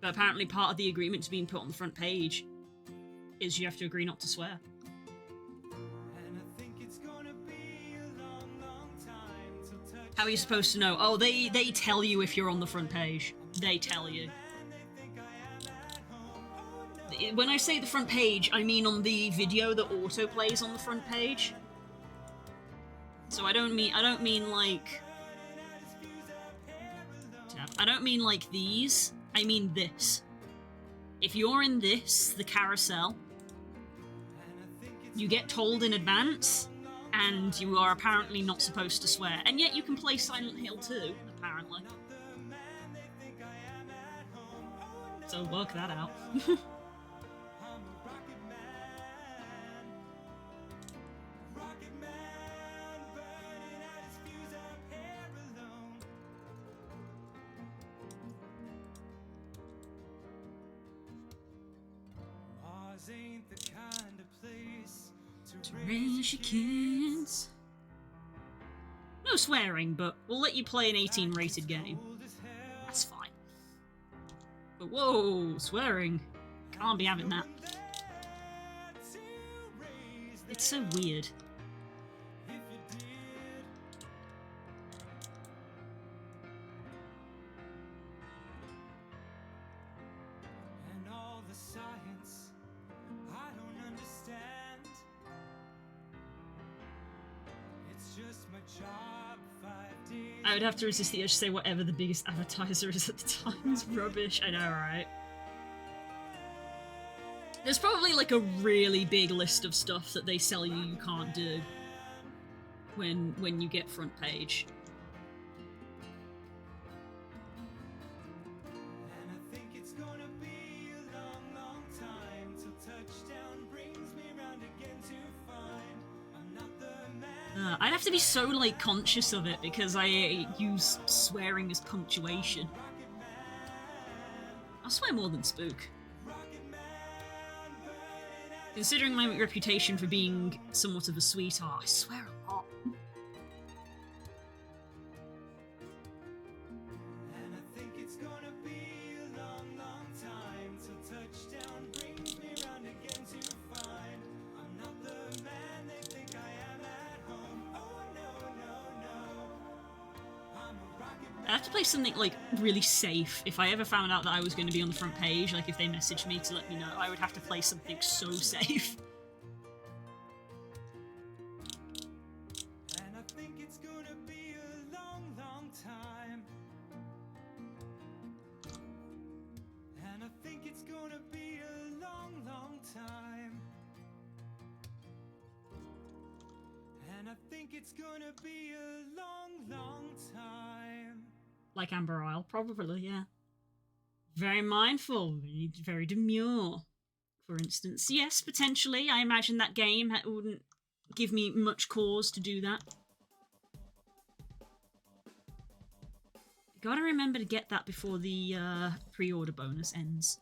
But apparently part of the agreement to being put on the front page is you have to agree not to swear. And I think it's gonna be a long, long time till touch. How are you supposed to know? Oh, they tell you if you're on the front page. They tell you. And they think I am at home. Oh no. When I say the front page, I mean on the video that auto plays on the front page. So I don't mean like I don't mean like these. I mean this. If you're in this, the carousel, you get told in advance, and you are apparently not supposed to swear. And yet you can play Silent Hill 2, apparently. So work that out. I'm a rocket man. Rocket man burning out his fuse up here alone. Mars ain't the kind of place to Raise your kids. No swearing, but we'll let you play an 18 rated game. cold as hell. That's fine. But whoa, swearing. Can't be having that. To raise It's so weird. if you did. And all the science I don't understand. It's just my job 5 days. I would have to resist the urge to say whatever the biggest advertiser is at the time is rubbish. I know, right? There's probably like a really big list of stuff that they sell you can't do when you get front page. And I think it's gonna be a long, long time till touchdown brings me round again to find I'm not the man. I'd have to be so like conscious of it because I use swearing as punctuation. I swear more than Spook. Considering my reputation for being somewhat of a sweetheart, I swear a lot. And I think it's gonna be a long, long time till touchdown brings me round again to find I'm not the man they think I am at home. Oh no, no, no. I'm a rocket man. I have to play something, like, really safe. If I ever found out that I was going to be on the front page, like, if they messaged me to let me know, I would have to play something so safe. And I think it's gonna be a long, long time. And I think it's gonna be a long, long time. And I think it's gonna be a long, long time. Like Amber Isle, probably, yeah. Very mindful, very demure. For instance, yes, potentially. I imagine that game wouldn't give me much cause to do that. Gotta remember to get that before the pre-order bonus ends.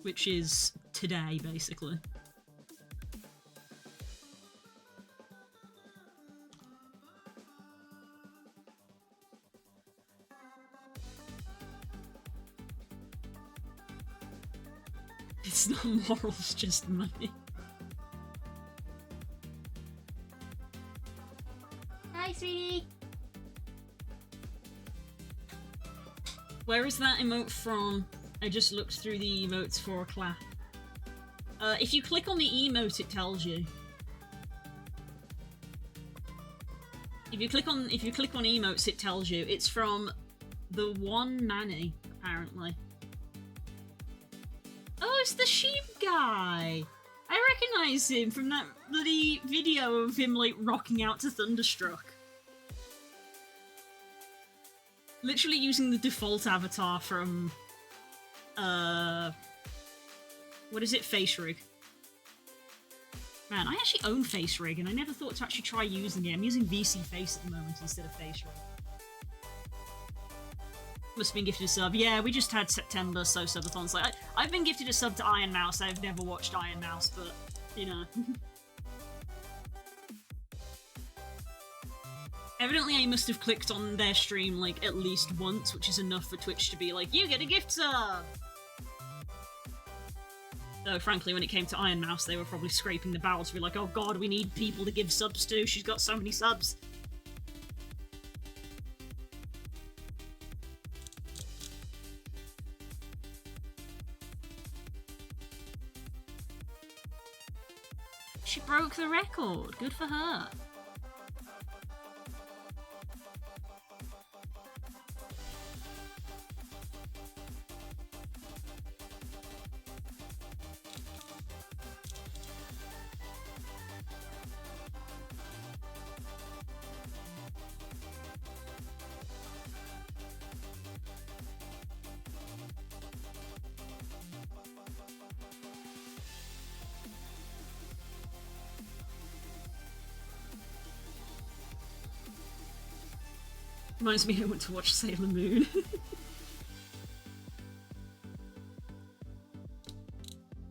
Which is today, basically. It's not morals, just money. Hi, sweetie! Where is that emote from? I just looked through the emotes for a clap. If you click on the emote, it tells you. If you click on emotes, it tells you. It's from the one Manny, apparently. Oh, it's the sheep guy! I recognise him from that bloody video of him, like, rocking out to Thunderstruck. Literally using the default avatar from what is it? Face Rig. Man, I actually own Face Rig, and I never thought to actually try using it. I'm using VC Face at the moment instead of Face Rig. Must have been gifted a sub. Yeah, we just had September so subathons. Like, I've been gifted a sub to Iron Mouse. I've never watched Iron Mouse, but, you know. Evidently, I must have clicked on their stream, like, at least once, which is enough for Twitch to be like, you get a gift sub! Though, frankly, when it came to Iron Mouse, they were probably scraping the barrel to be like, oh god, we need people to give subs to, she's got so many subs. She broke the record, good for her. Reminds me I went to watch Sailor Moon.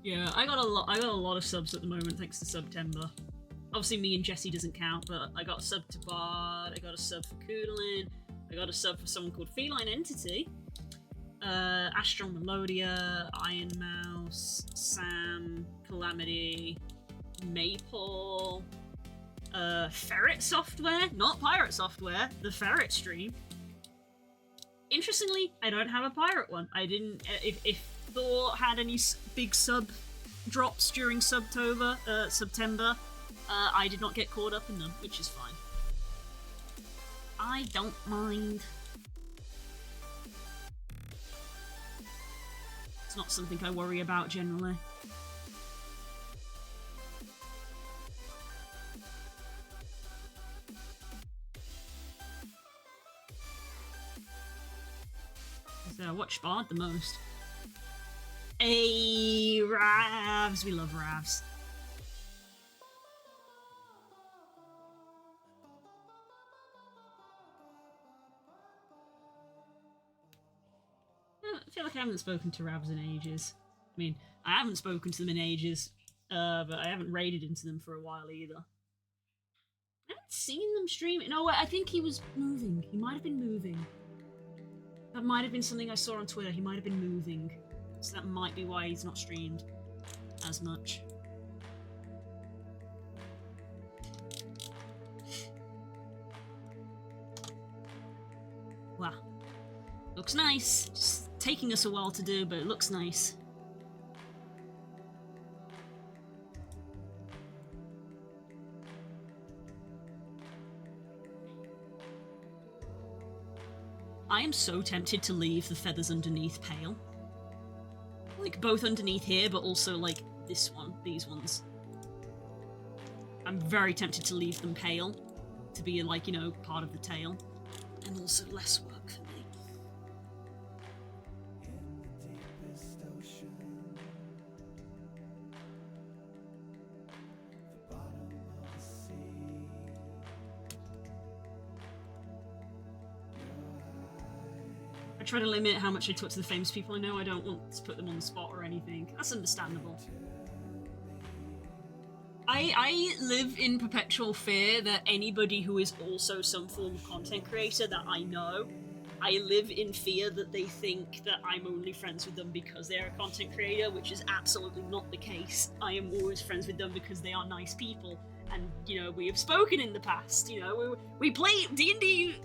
Yeah, I got a lot of subs at the moment thanks to September. Obviously me and Jesse doesn't count, but I got a sub to Bard, I got a sub for Kudalin, I got a sub for someone called Feline Entity, Astral Melodia, Iron Mouse, Sam, Calamity, Maple, Ferret Software, not Pirate Software, the Ferret stream. Interestingly, I don't have a pirate one. I didn't. If Thor had any big sub drops during September, I did not get caught up in them, which is fine. I don't mind. It's not something I worry about generally. I watch Bard the most. Hey, Ravs! We love Ravs. I feel like I haven't spoken to Ravs in ages. I mean, I haven't spoken to them in ages, but I haven't raided into them for a while either. I haven't seen them stream. No, I think he was moving. He might have been moving. That might have been something I saw on Twitter. He might have been moving. So that might be why he's not streamed as much. Wow. Looks nice. Just taking us a while to do, but it looks nice. I am so tempted to leave the feathers underneath pale. Like, both underneath here, but also, like, this one, these ones. I'm very tempted to leave them pale, to be, like, you know, part of the tail. And also less work for me. I try to limit how much I talk to the famous people I know. I don't want to put them on the spot or anything. That's understandable. I live in perpetual fear that anybody who is also some form of content creator that I know, I live in fear that they think that I'm only friends with them because they're a content creator, which is absolutely not the case. I am always friends with them because they are nice people. And, you know, we have spoken in the past, you know, we play D&D...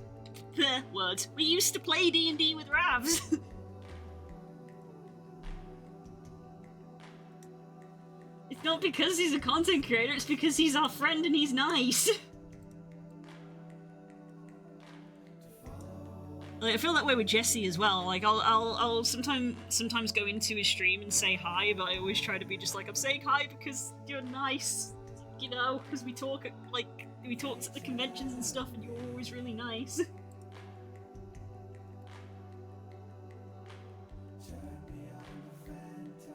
the word. We used to play D&D with Ravs. It's not because he's a content creator, it's because he's our friend and he's nice. Like, I feel that way with Jesse as well. Like, I'll sometimes go into his stream and say hi, but I always try to be just like, I'm saying hi because you're nice, you know, because we talk at, like, we talked at the conventions and stuff and you're always really nice.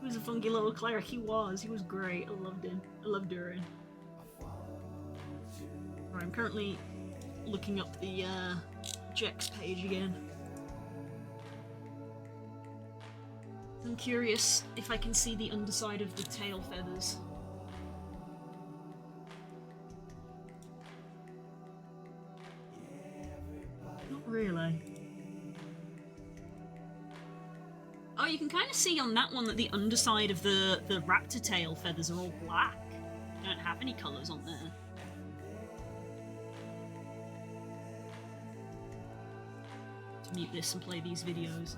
He was a funky little cleric. He was great. I loved him. I loved Durin. Right, I'm currently looking up the Jex page again. I'm curious if I can see the underside of the tail feathers. Not really. Oh, you can kind of see on that one that the underside of the raptor tail feathers are all black. They don't have any colours on there. To mute this and play these videos.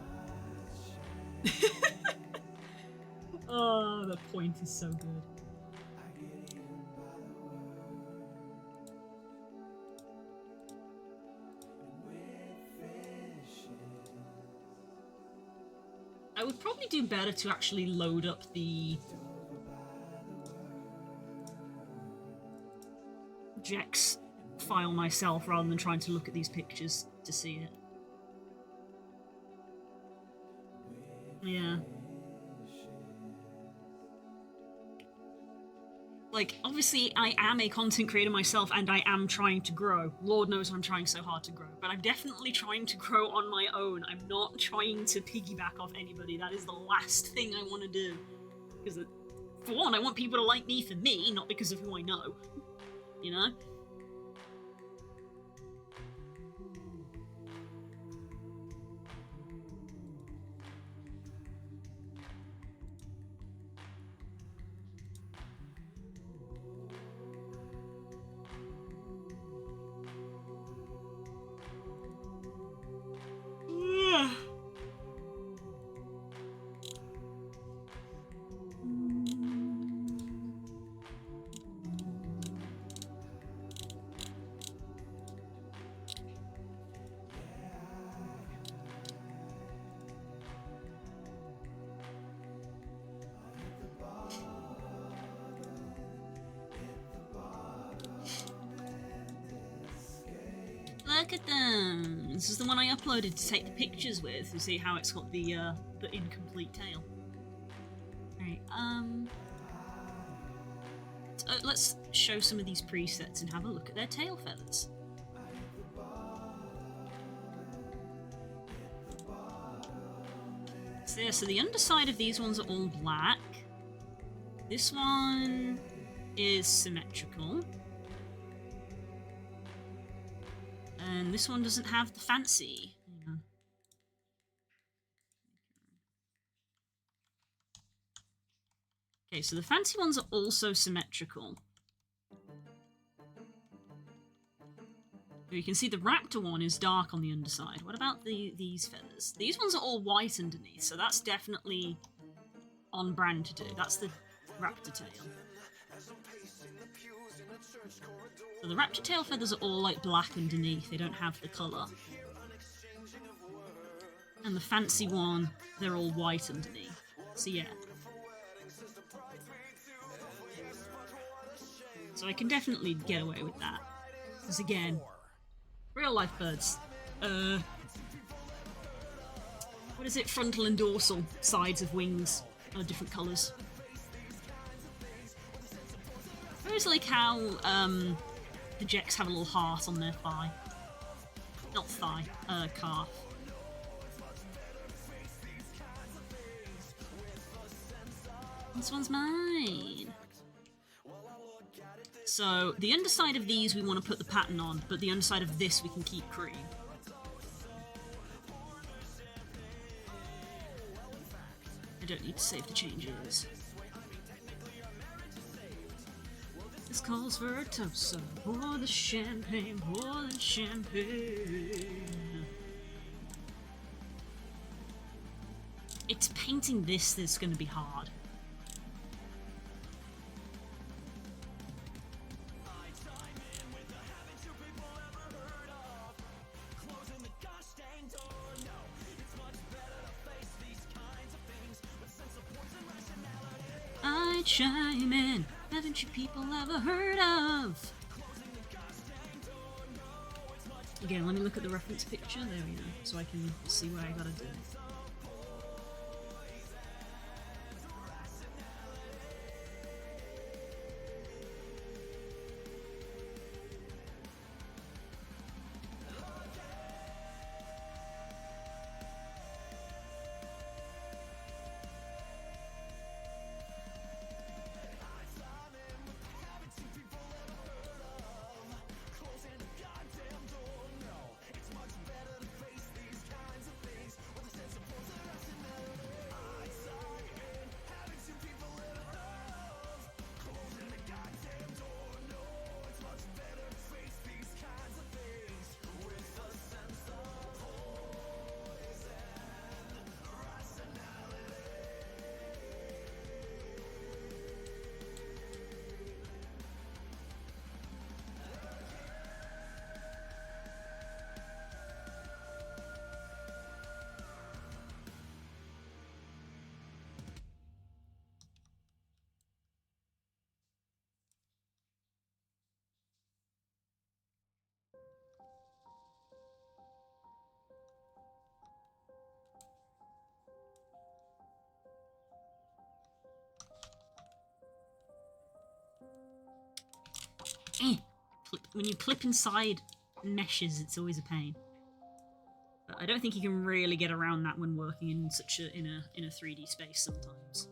Oh, the point is so good. I would probably do better to actually load up the Jex file myself rather than trying to look at these pictures to see it. Yeah. Like, obviously, I am a content creator myself and I am trying to grow. Lord knows I'm trying so hard to grow. But I'm definitely trying to grow on my own. I'm not trying to piggyback off anybody. That is the last thing I want to do. Because, for one, I want people to like me for me, not because of who I know. You know? Look at them! This is the one I uploaded to take the pictures with. You see how it's got the incomplete tail. Alright, so let's show some of these presets and have a look at their tail feathers. So yeah, so the underside of these ones are all black. This one is symmetrical. And this one doesn't have the fancy. Okay, so the fancy ones are also symmetrical. You can see the raptor one is dark on the underside. What about these feathers? These ones are all white underneath, so that's definitely on brand to do. That's the raptor tail. So the raptor tail feathers are all like black underneath. They don't have the colour. And the fancy one, they're all white underneath. So yeah. So I can definitely get away with that. Because again, real life birds. What is it? Frontal and dorsal sides of wings are different colours. I always like how the Jeks have a little heart on their thigh. Not thigh, calf. This one's mine. So the underside of these we want to put the pattern on, but the underside of this we can keep cream. I don't need to save the changes. This calls for a toast, so pour the champagne, pour the champagne. It's painting this that's going to be hard. I chime in. Haven't you people ever heard of? Again, let me look at the reference picture. There we go, so I can see what I gotta do. When you clip inside meshes, it's always a pain. But I don't think you can really get around that when working in such a in a 3D space sometimes.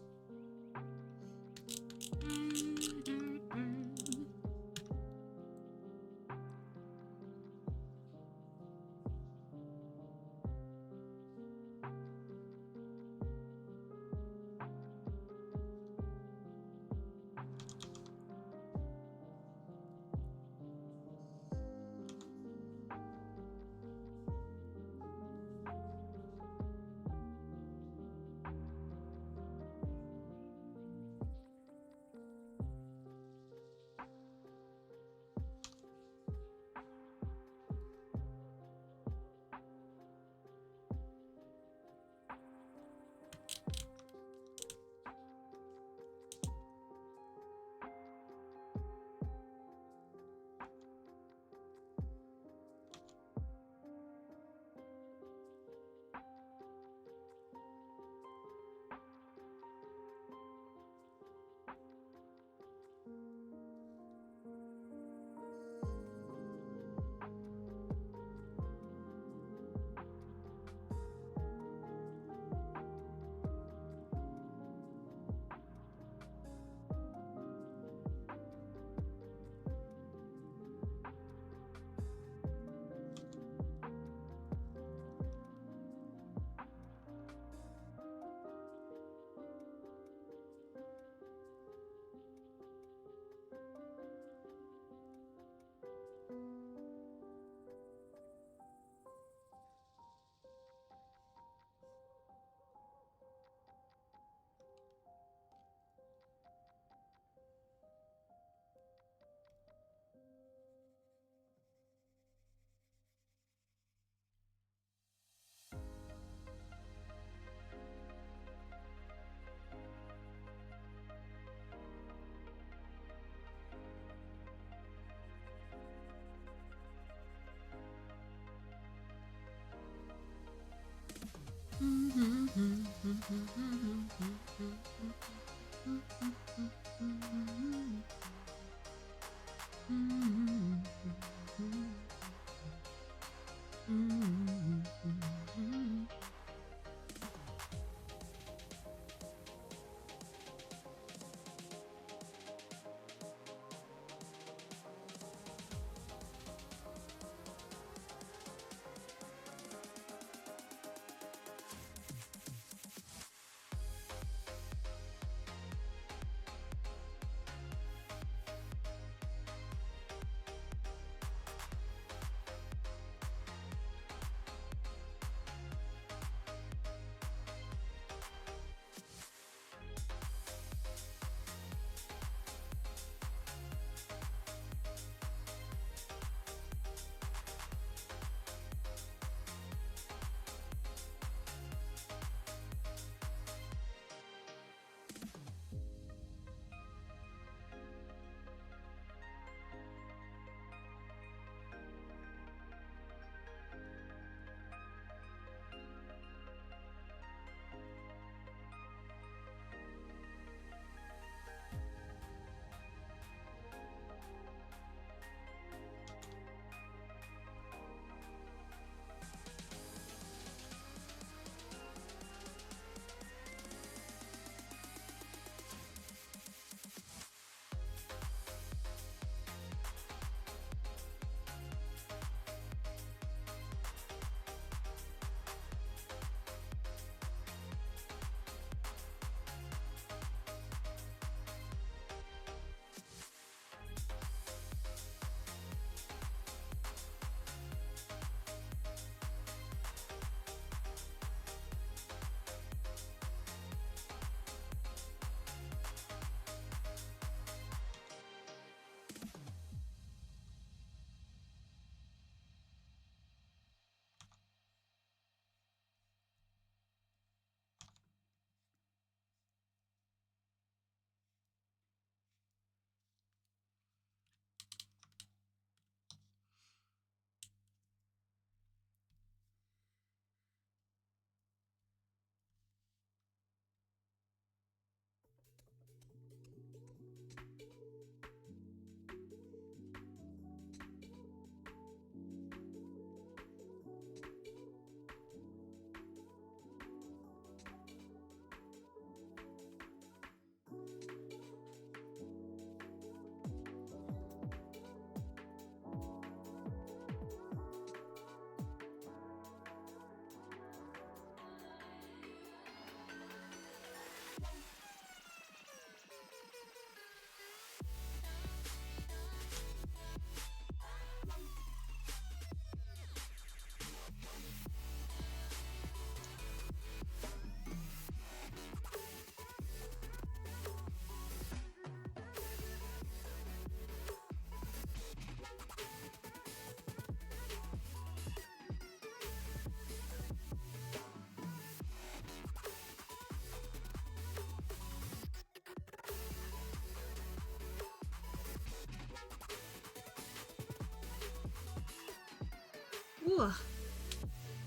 Ooh.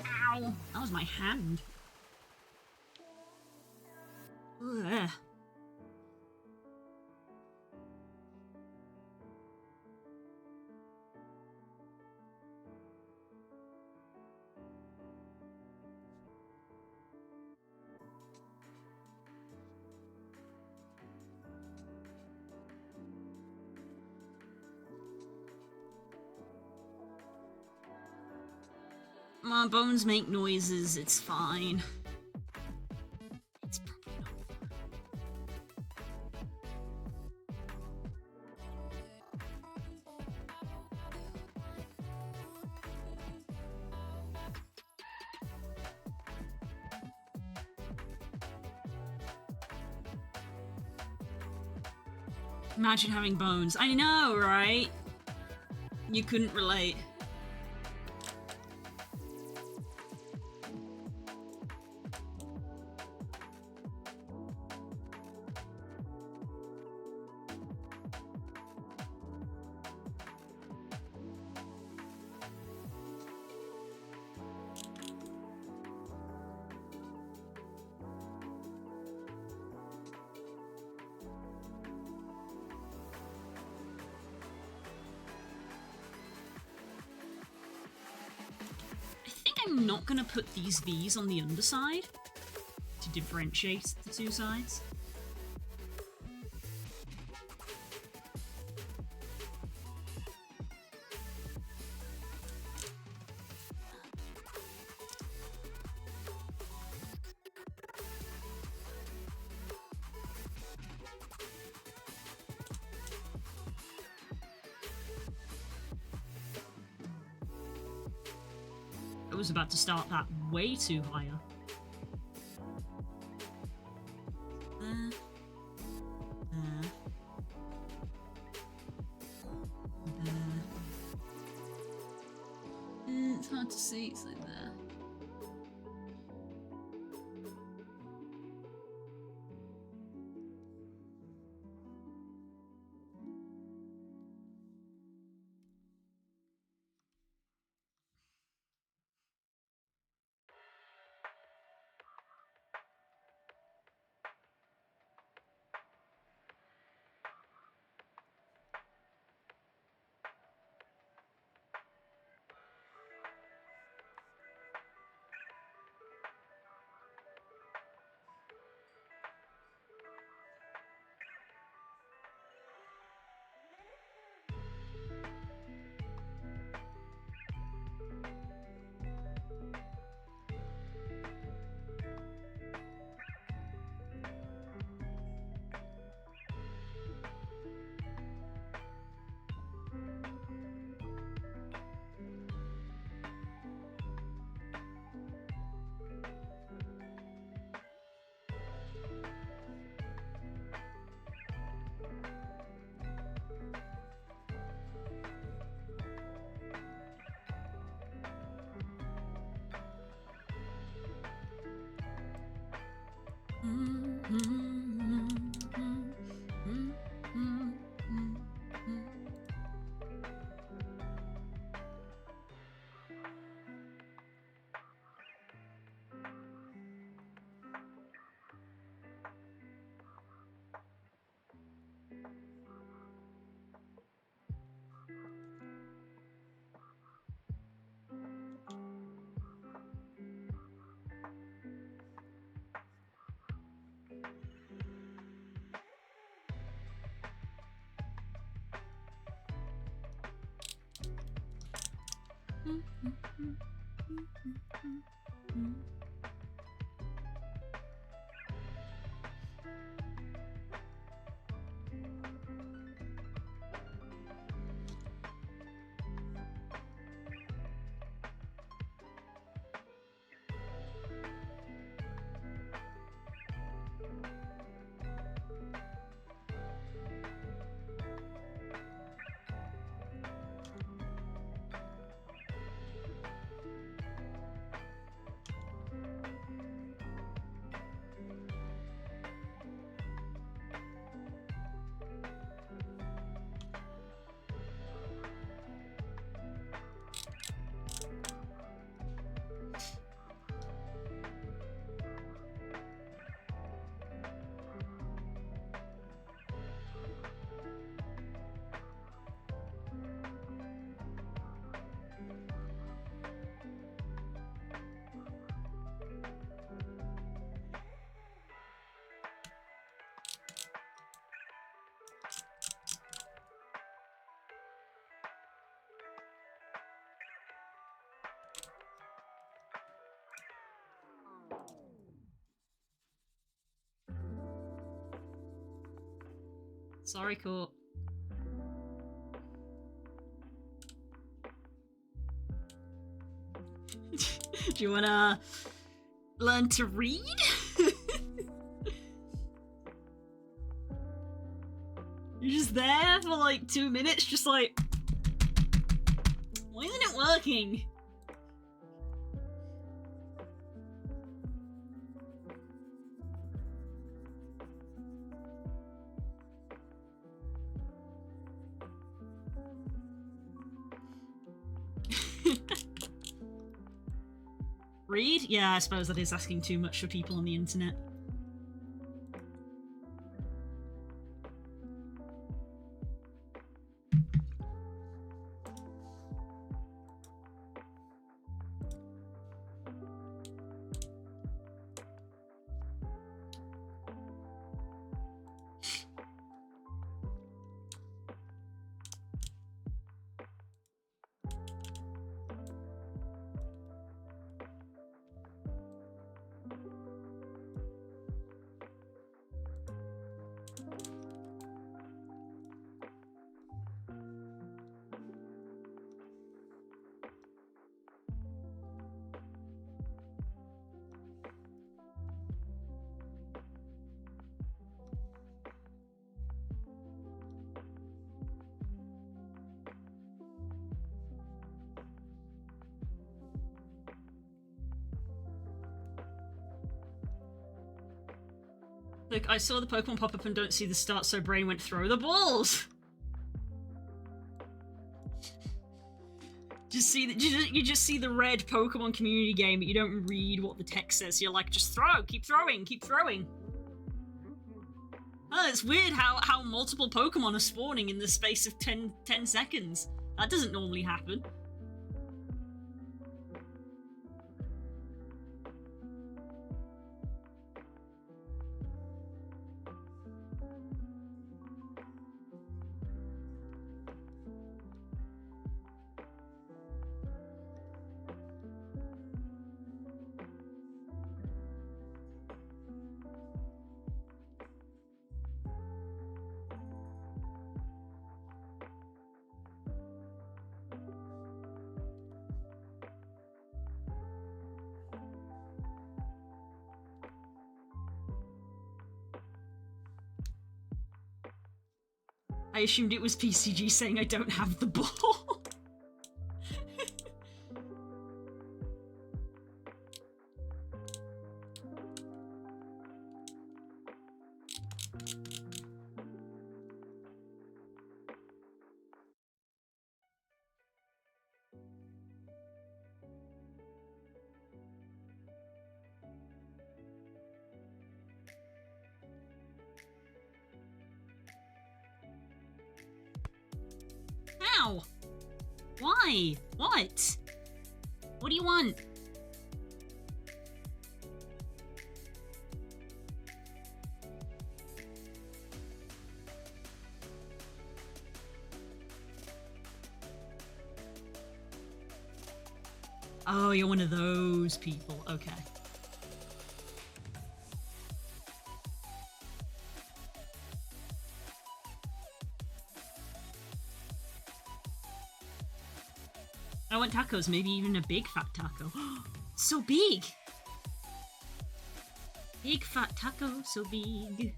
Ow. That was my hand. Ugh. My bones make noises, it's fine. It's probably not. Imagine having bones. I know, right? You couldn't relate. I'm not gonna put these V's on the underside to differentiate the two sides. I was about to start that way too higher. It's hard to see, it's like there. Sorry, Court. Do you wanna learn to read? You're just there for like 2 minutes, just like, why isn't it working? Read? Yeah, I suppose that is asking too much for people on the internet. Look, I saw the Pokemon pop up and don't see the start, so brain went throw the balls. You just see the red Pokemon community game, but you don't read what the text says. You're like, just throw, keep throwing, keep throwing. Oh, it's weird how multiple Pokemon are spawning in the space of 10 seconds. That doesn't normally happen. I assumed it was PCG saying I don't have the ball. Ow! Why? What? What do you want? Oh, you're one of those people. Okay. I want tacos, maybe even a big fat taco. So big! Big fat taco, so big.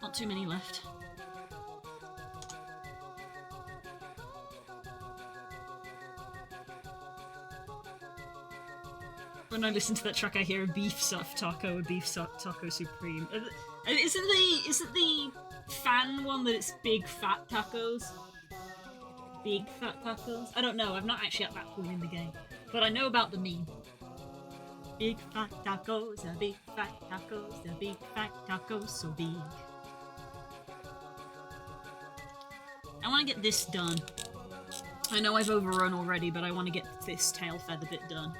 Not too many left. When I listen to that track, I hear a beef soft taco, a beef soft taco supreme. Isn't the fan one that it's big fat tacos? Big fat tacos? I don't know. I'm not actually at that point in the game, but I know about the meme. Big fat tacos, a big fat tacos, a big fat tacos, so big. I want to get this done. I know I've overrun already, but I want to get this tail feather bit done.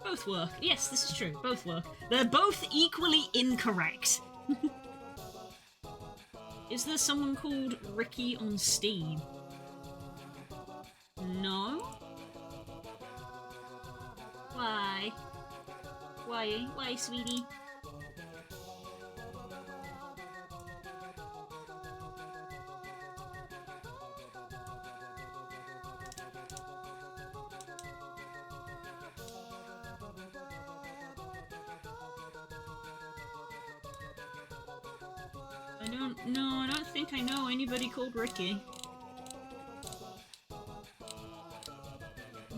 Both work. Yes, this is true. Both work. They're both equally incorrect. Is there someone called Ricky on Steam? Why, sweetie? I don't think I know anybody called Ricky.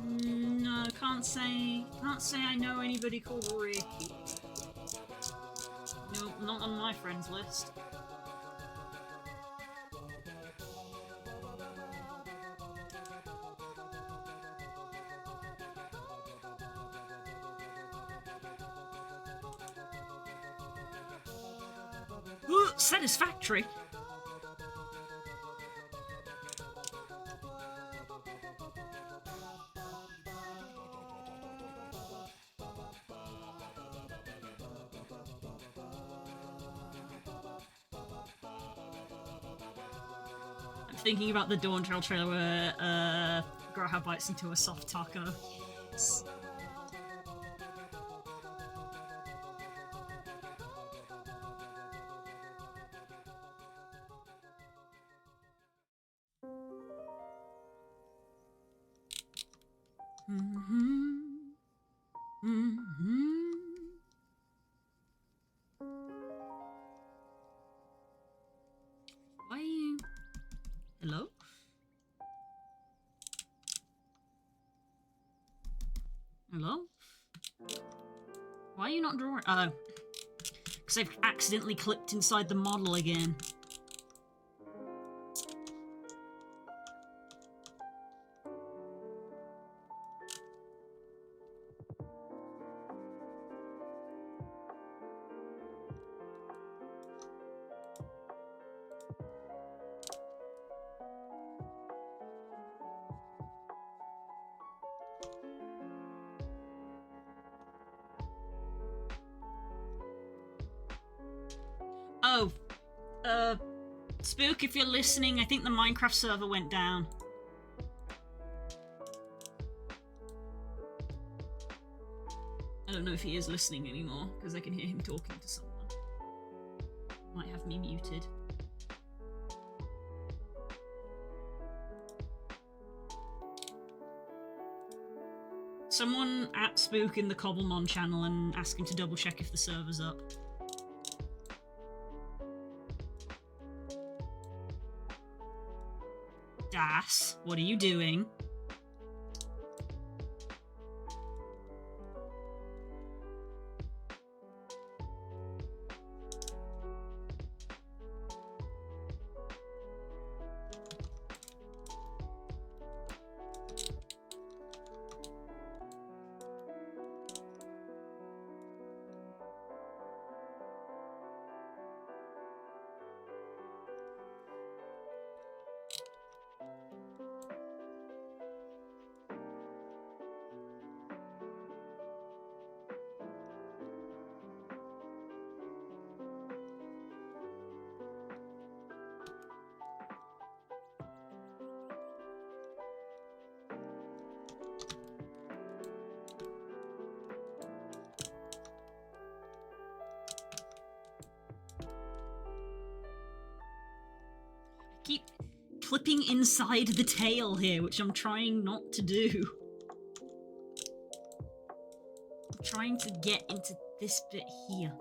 No, can't say I know anybody called Ricky. Nope, not on my friends list. Satisfactory. I'm thinking about the Dawn Trail trailer where Graha bites into a soft taco. Yes. Why are you... Hello? Hello? Why are you not drawing? Oh. Because I've accidentally clicked inside the model again. Oh, Spook, if you're listening, I think the Minecraft server went down. I don't know if he is listening anymore, because I can hear him talking to someone. Might have me muted. Someone at Spook in the Cobblemon channel and ask him to double check if the server's up. Das, what are you doing? Keep clipping inside the tail here, which I'm trying not to do. I'm trying to get into this bit here.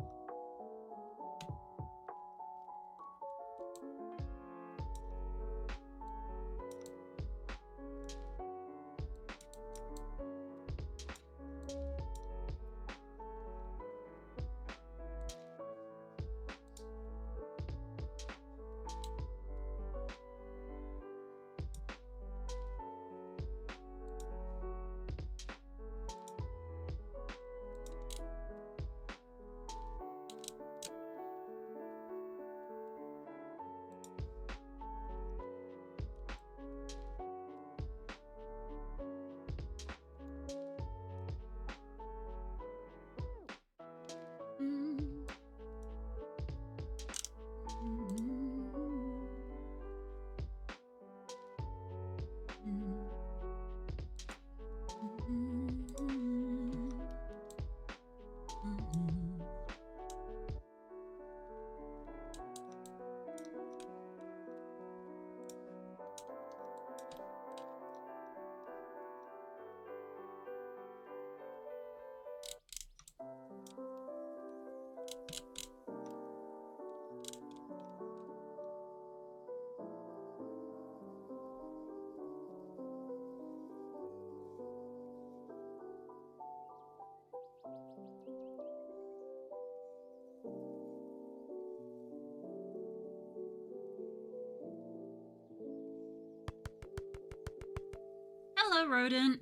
rodent.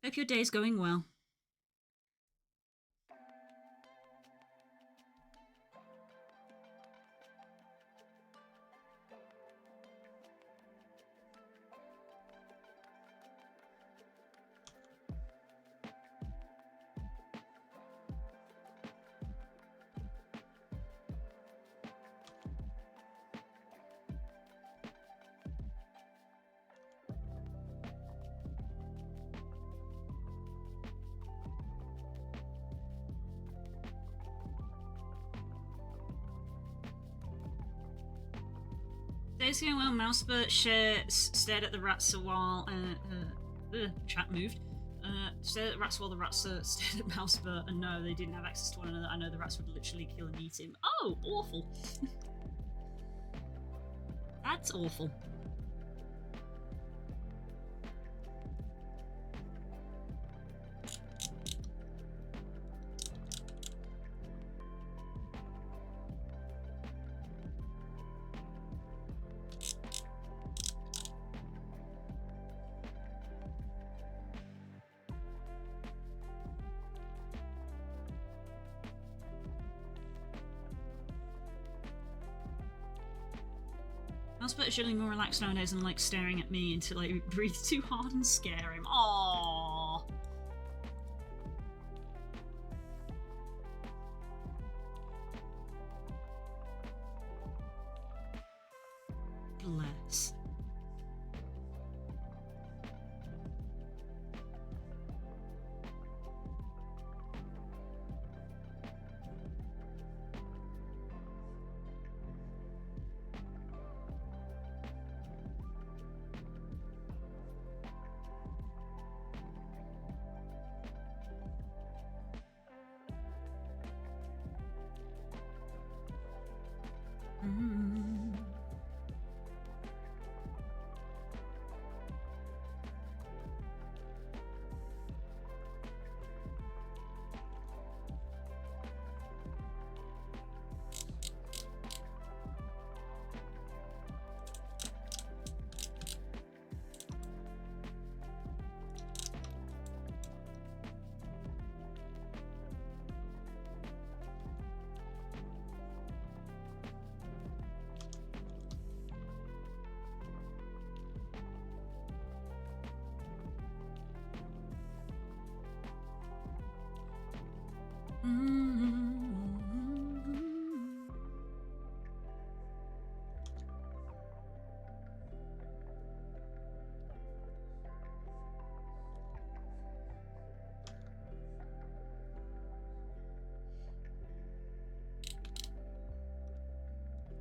Hope your day's going well. Days going well. Mousebert stared at the rats a while. Chat moved. Stared at the rats while the rats stared at Mousebert, and no, they didn't have access to one another. I know the rats would literally kill and eat him. Oh, awful. That's awful. Mousebert is generally more relaxed nowadays and like staring at me until I breathe too hard and scare him. Aww. Bless.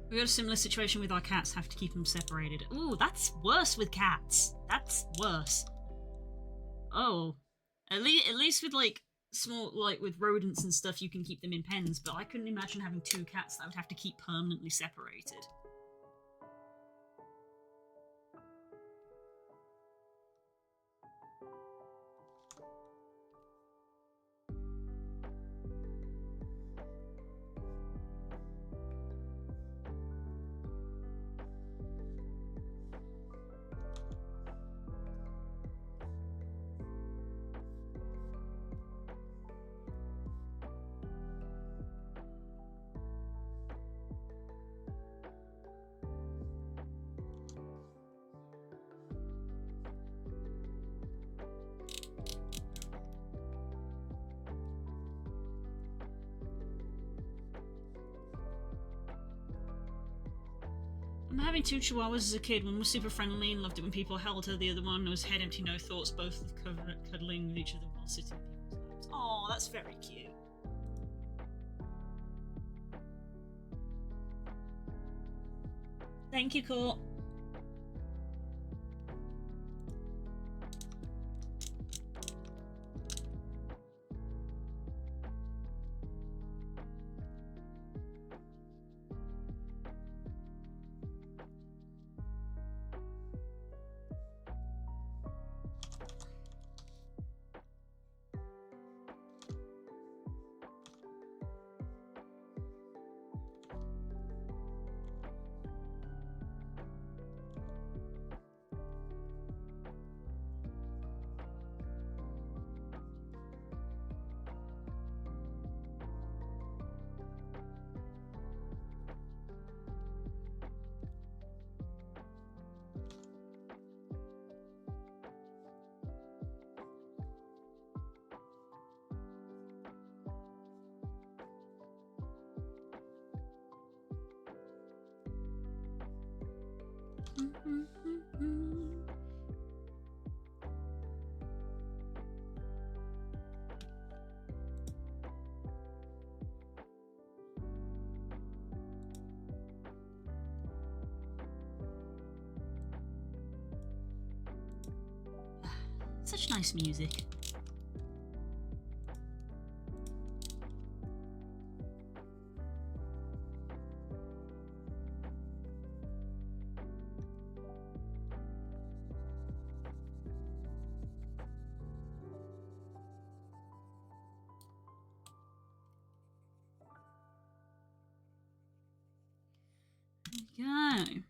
We got a similar situation with our cats, have to keep them separated. Ooh, that's worse with cats. That's worse. Oh. At least with like small, like with rodents and stuff, you can keep them in pens, but I couldn't imagine having two cats that I would have to keep permanently separated. I'm having two chihuahuas as a kid. One was super friendly and loved it when people held her. The other one was head empty, no thoughts, both cuddling with each other while sitting in people's laps. Oh, that's very cute. Thank you, Court. nice music. There we go.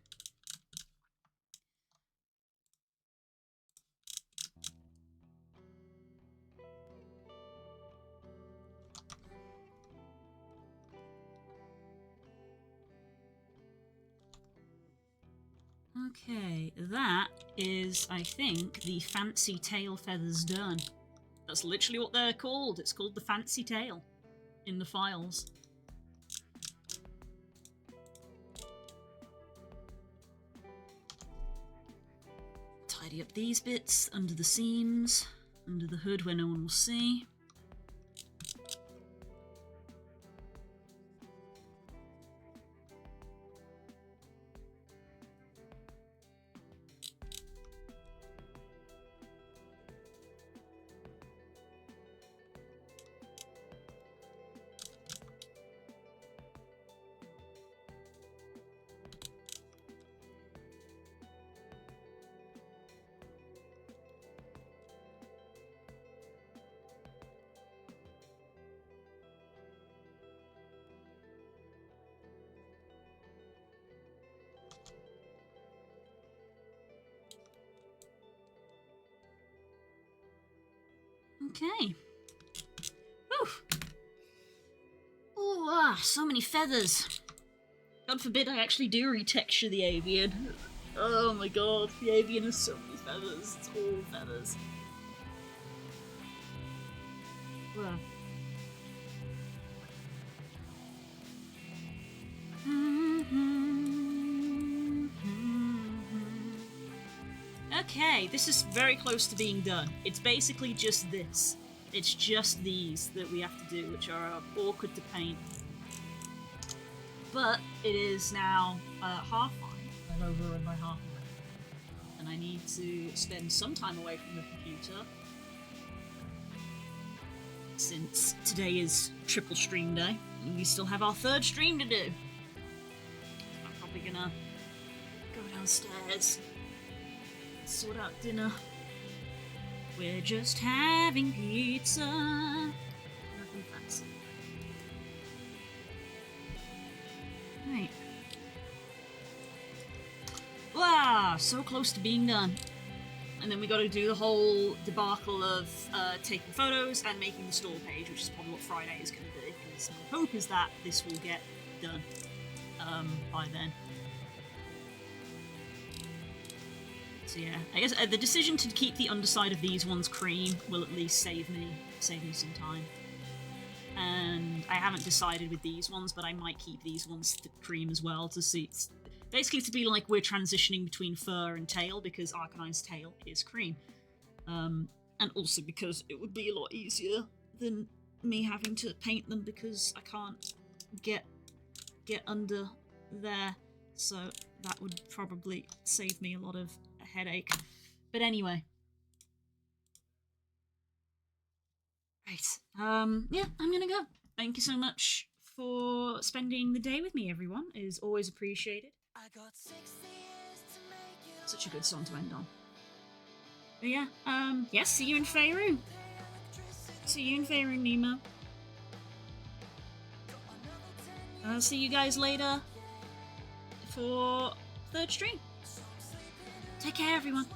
Okay, that is, I think, the fancy tail feathers done. That's literally what they're called. It's called the fancy tail in the files. Tidy up these bits under the seams, under the hood where no one will see. Okay. Whew. Oh, so many feathers. God forbid I actually do retexture the avian. Oh my god, the avian has so many feathers. It's all feathers. Well. Okay, this is very close to being done. It's basically just this. It's just these that we have to do, which are awkward to paint. But it is now half on. I've overrun my half already. And I need to spend some time away from the computer. Since today is triple stream day, and we still have our third stream to do. I'm probably gonna go downstairs, sort out dinner. We're just having pizza. Nothing fancy. Right. Wow, so close to being done. And then we got to do the whole debacle of taking photos and making the store page, which is probably what Friday is going to be. Because my hope is that this will get done by then. So yeah, I guess the decision to keep the underside of these ones cream will at least save me some time. And I haven't decided with these ones, but I might keep these ones cream as well to see. Basically to be like we're transitioning between fur and tail, because Arcanine's tail is cream. And also because it would be a lot easier than me having to paint them, because I can't get under there. So that would probably save me a lot of a headache. But anyway. Right. Yeah, I'm gonna go. Thank you so much for spending the day with me, everyone. It is always appreciated. Such a good song to end on. But yeah, yes, see you in Faerun. See you in Faerun, Nemo. I'll see you guys later for third stream. Take care, everyone.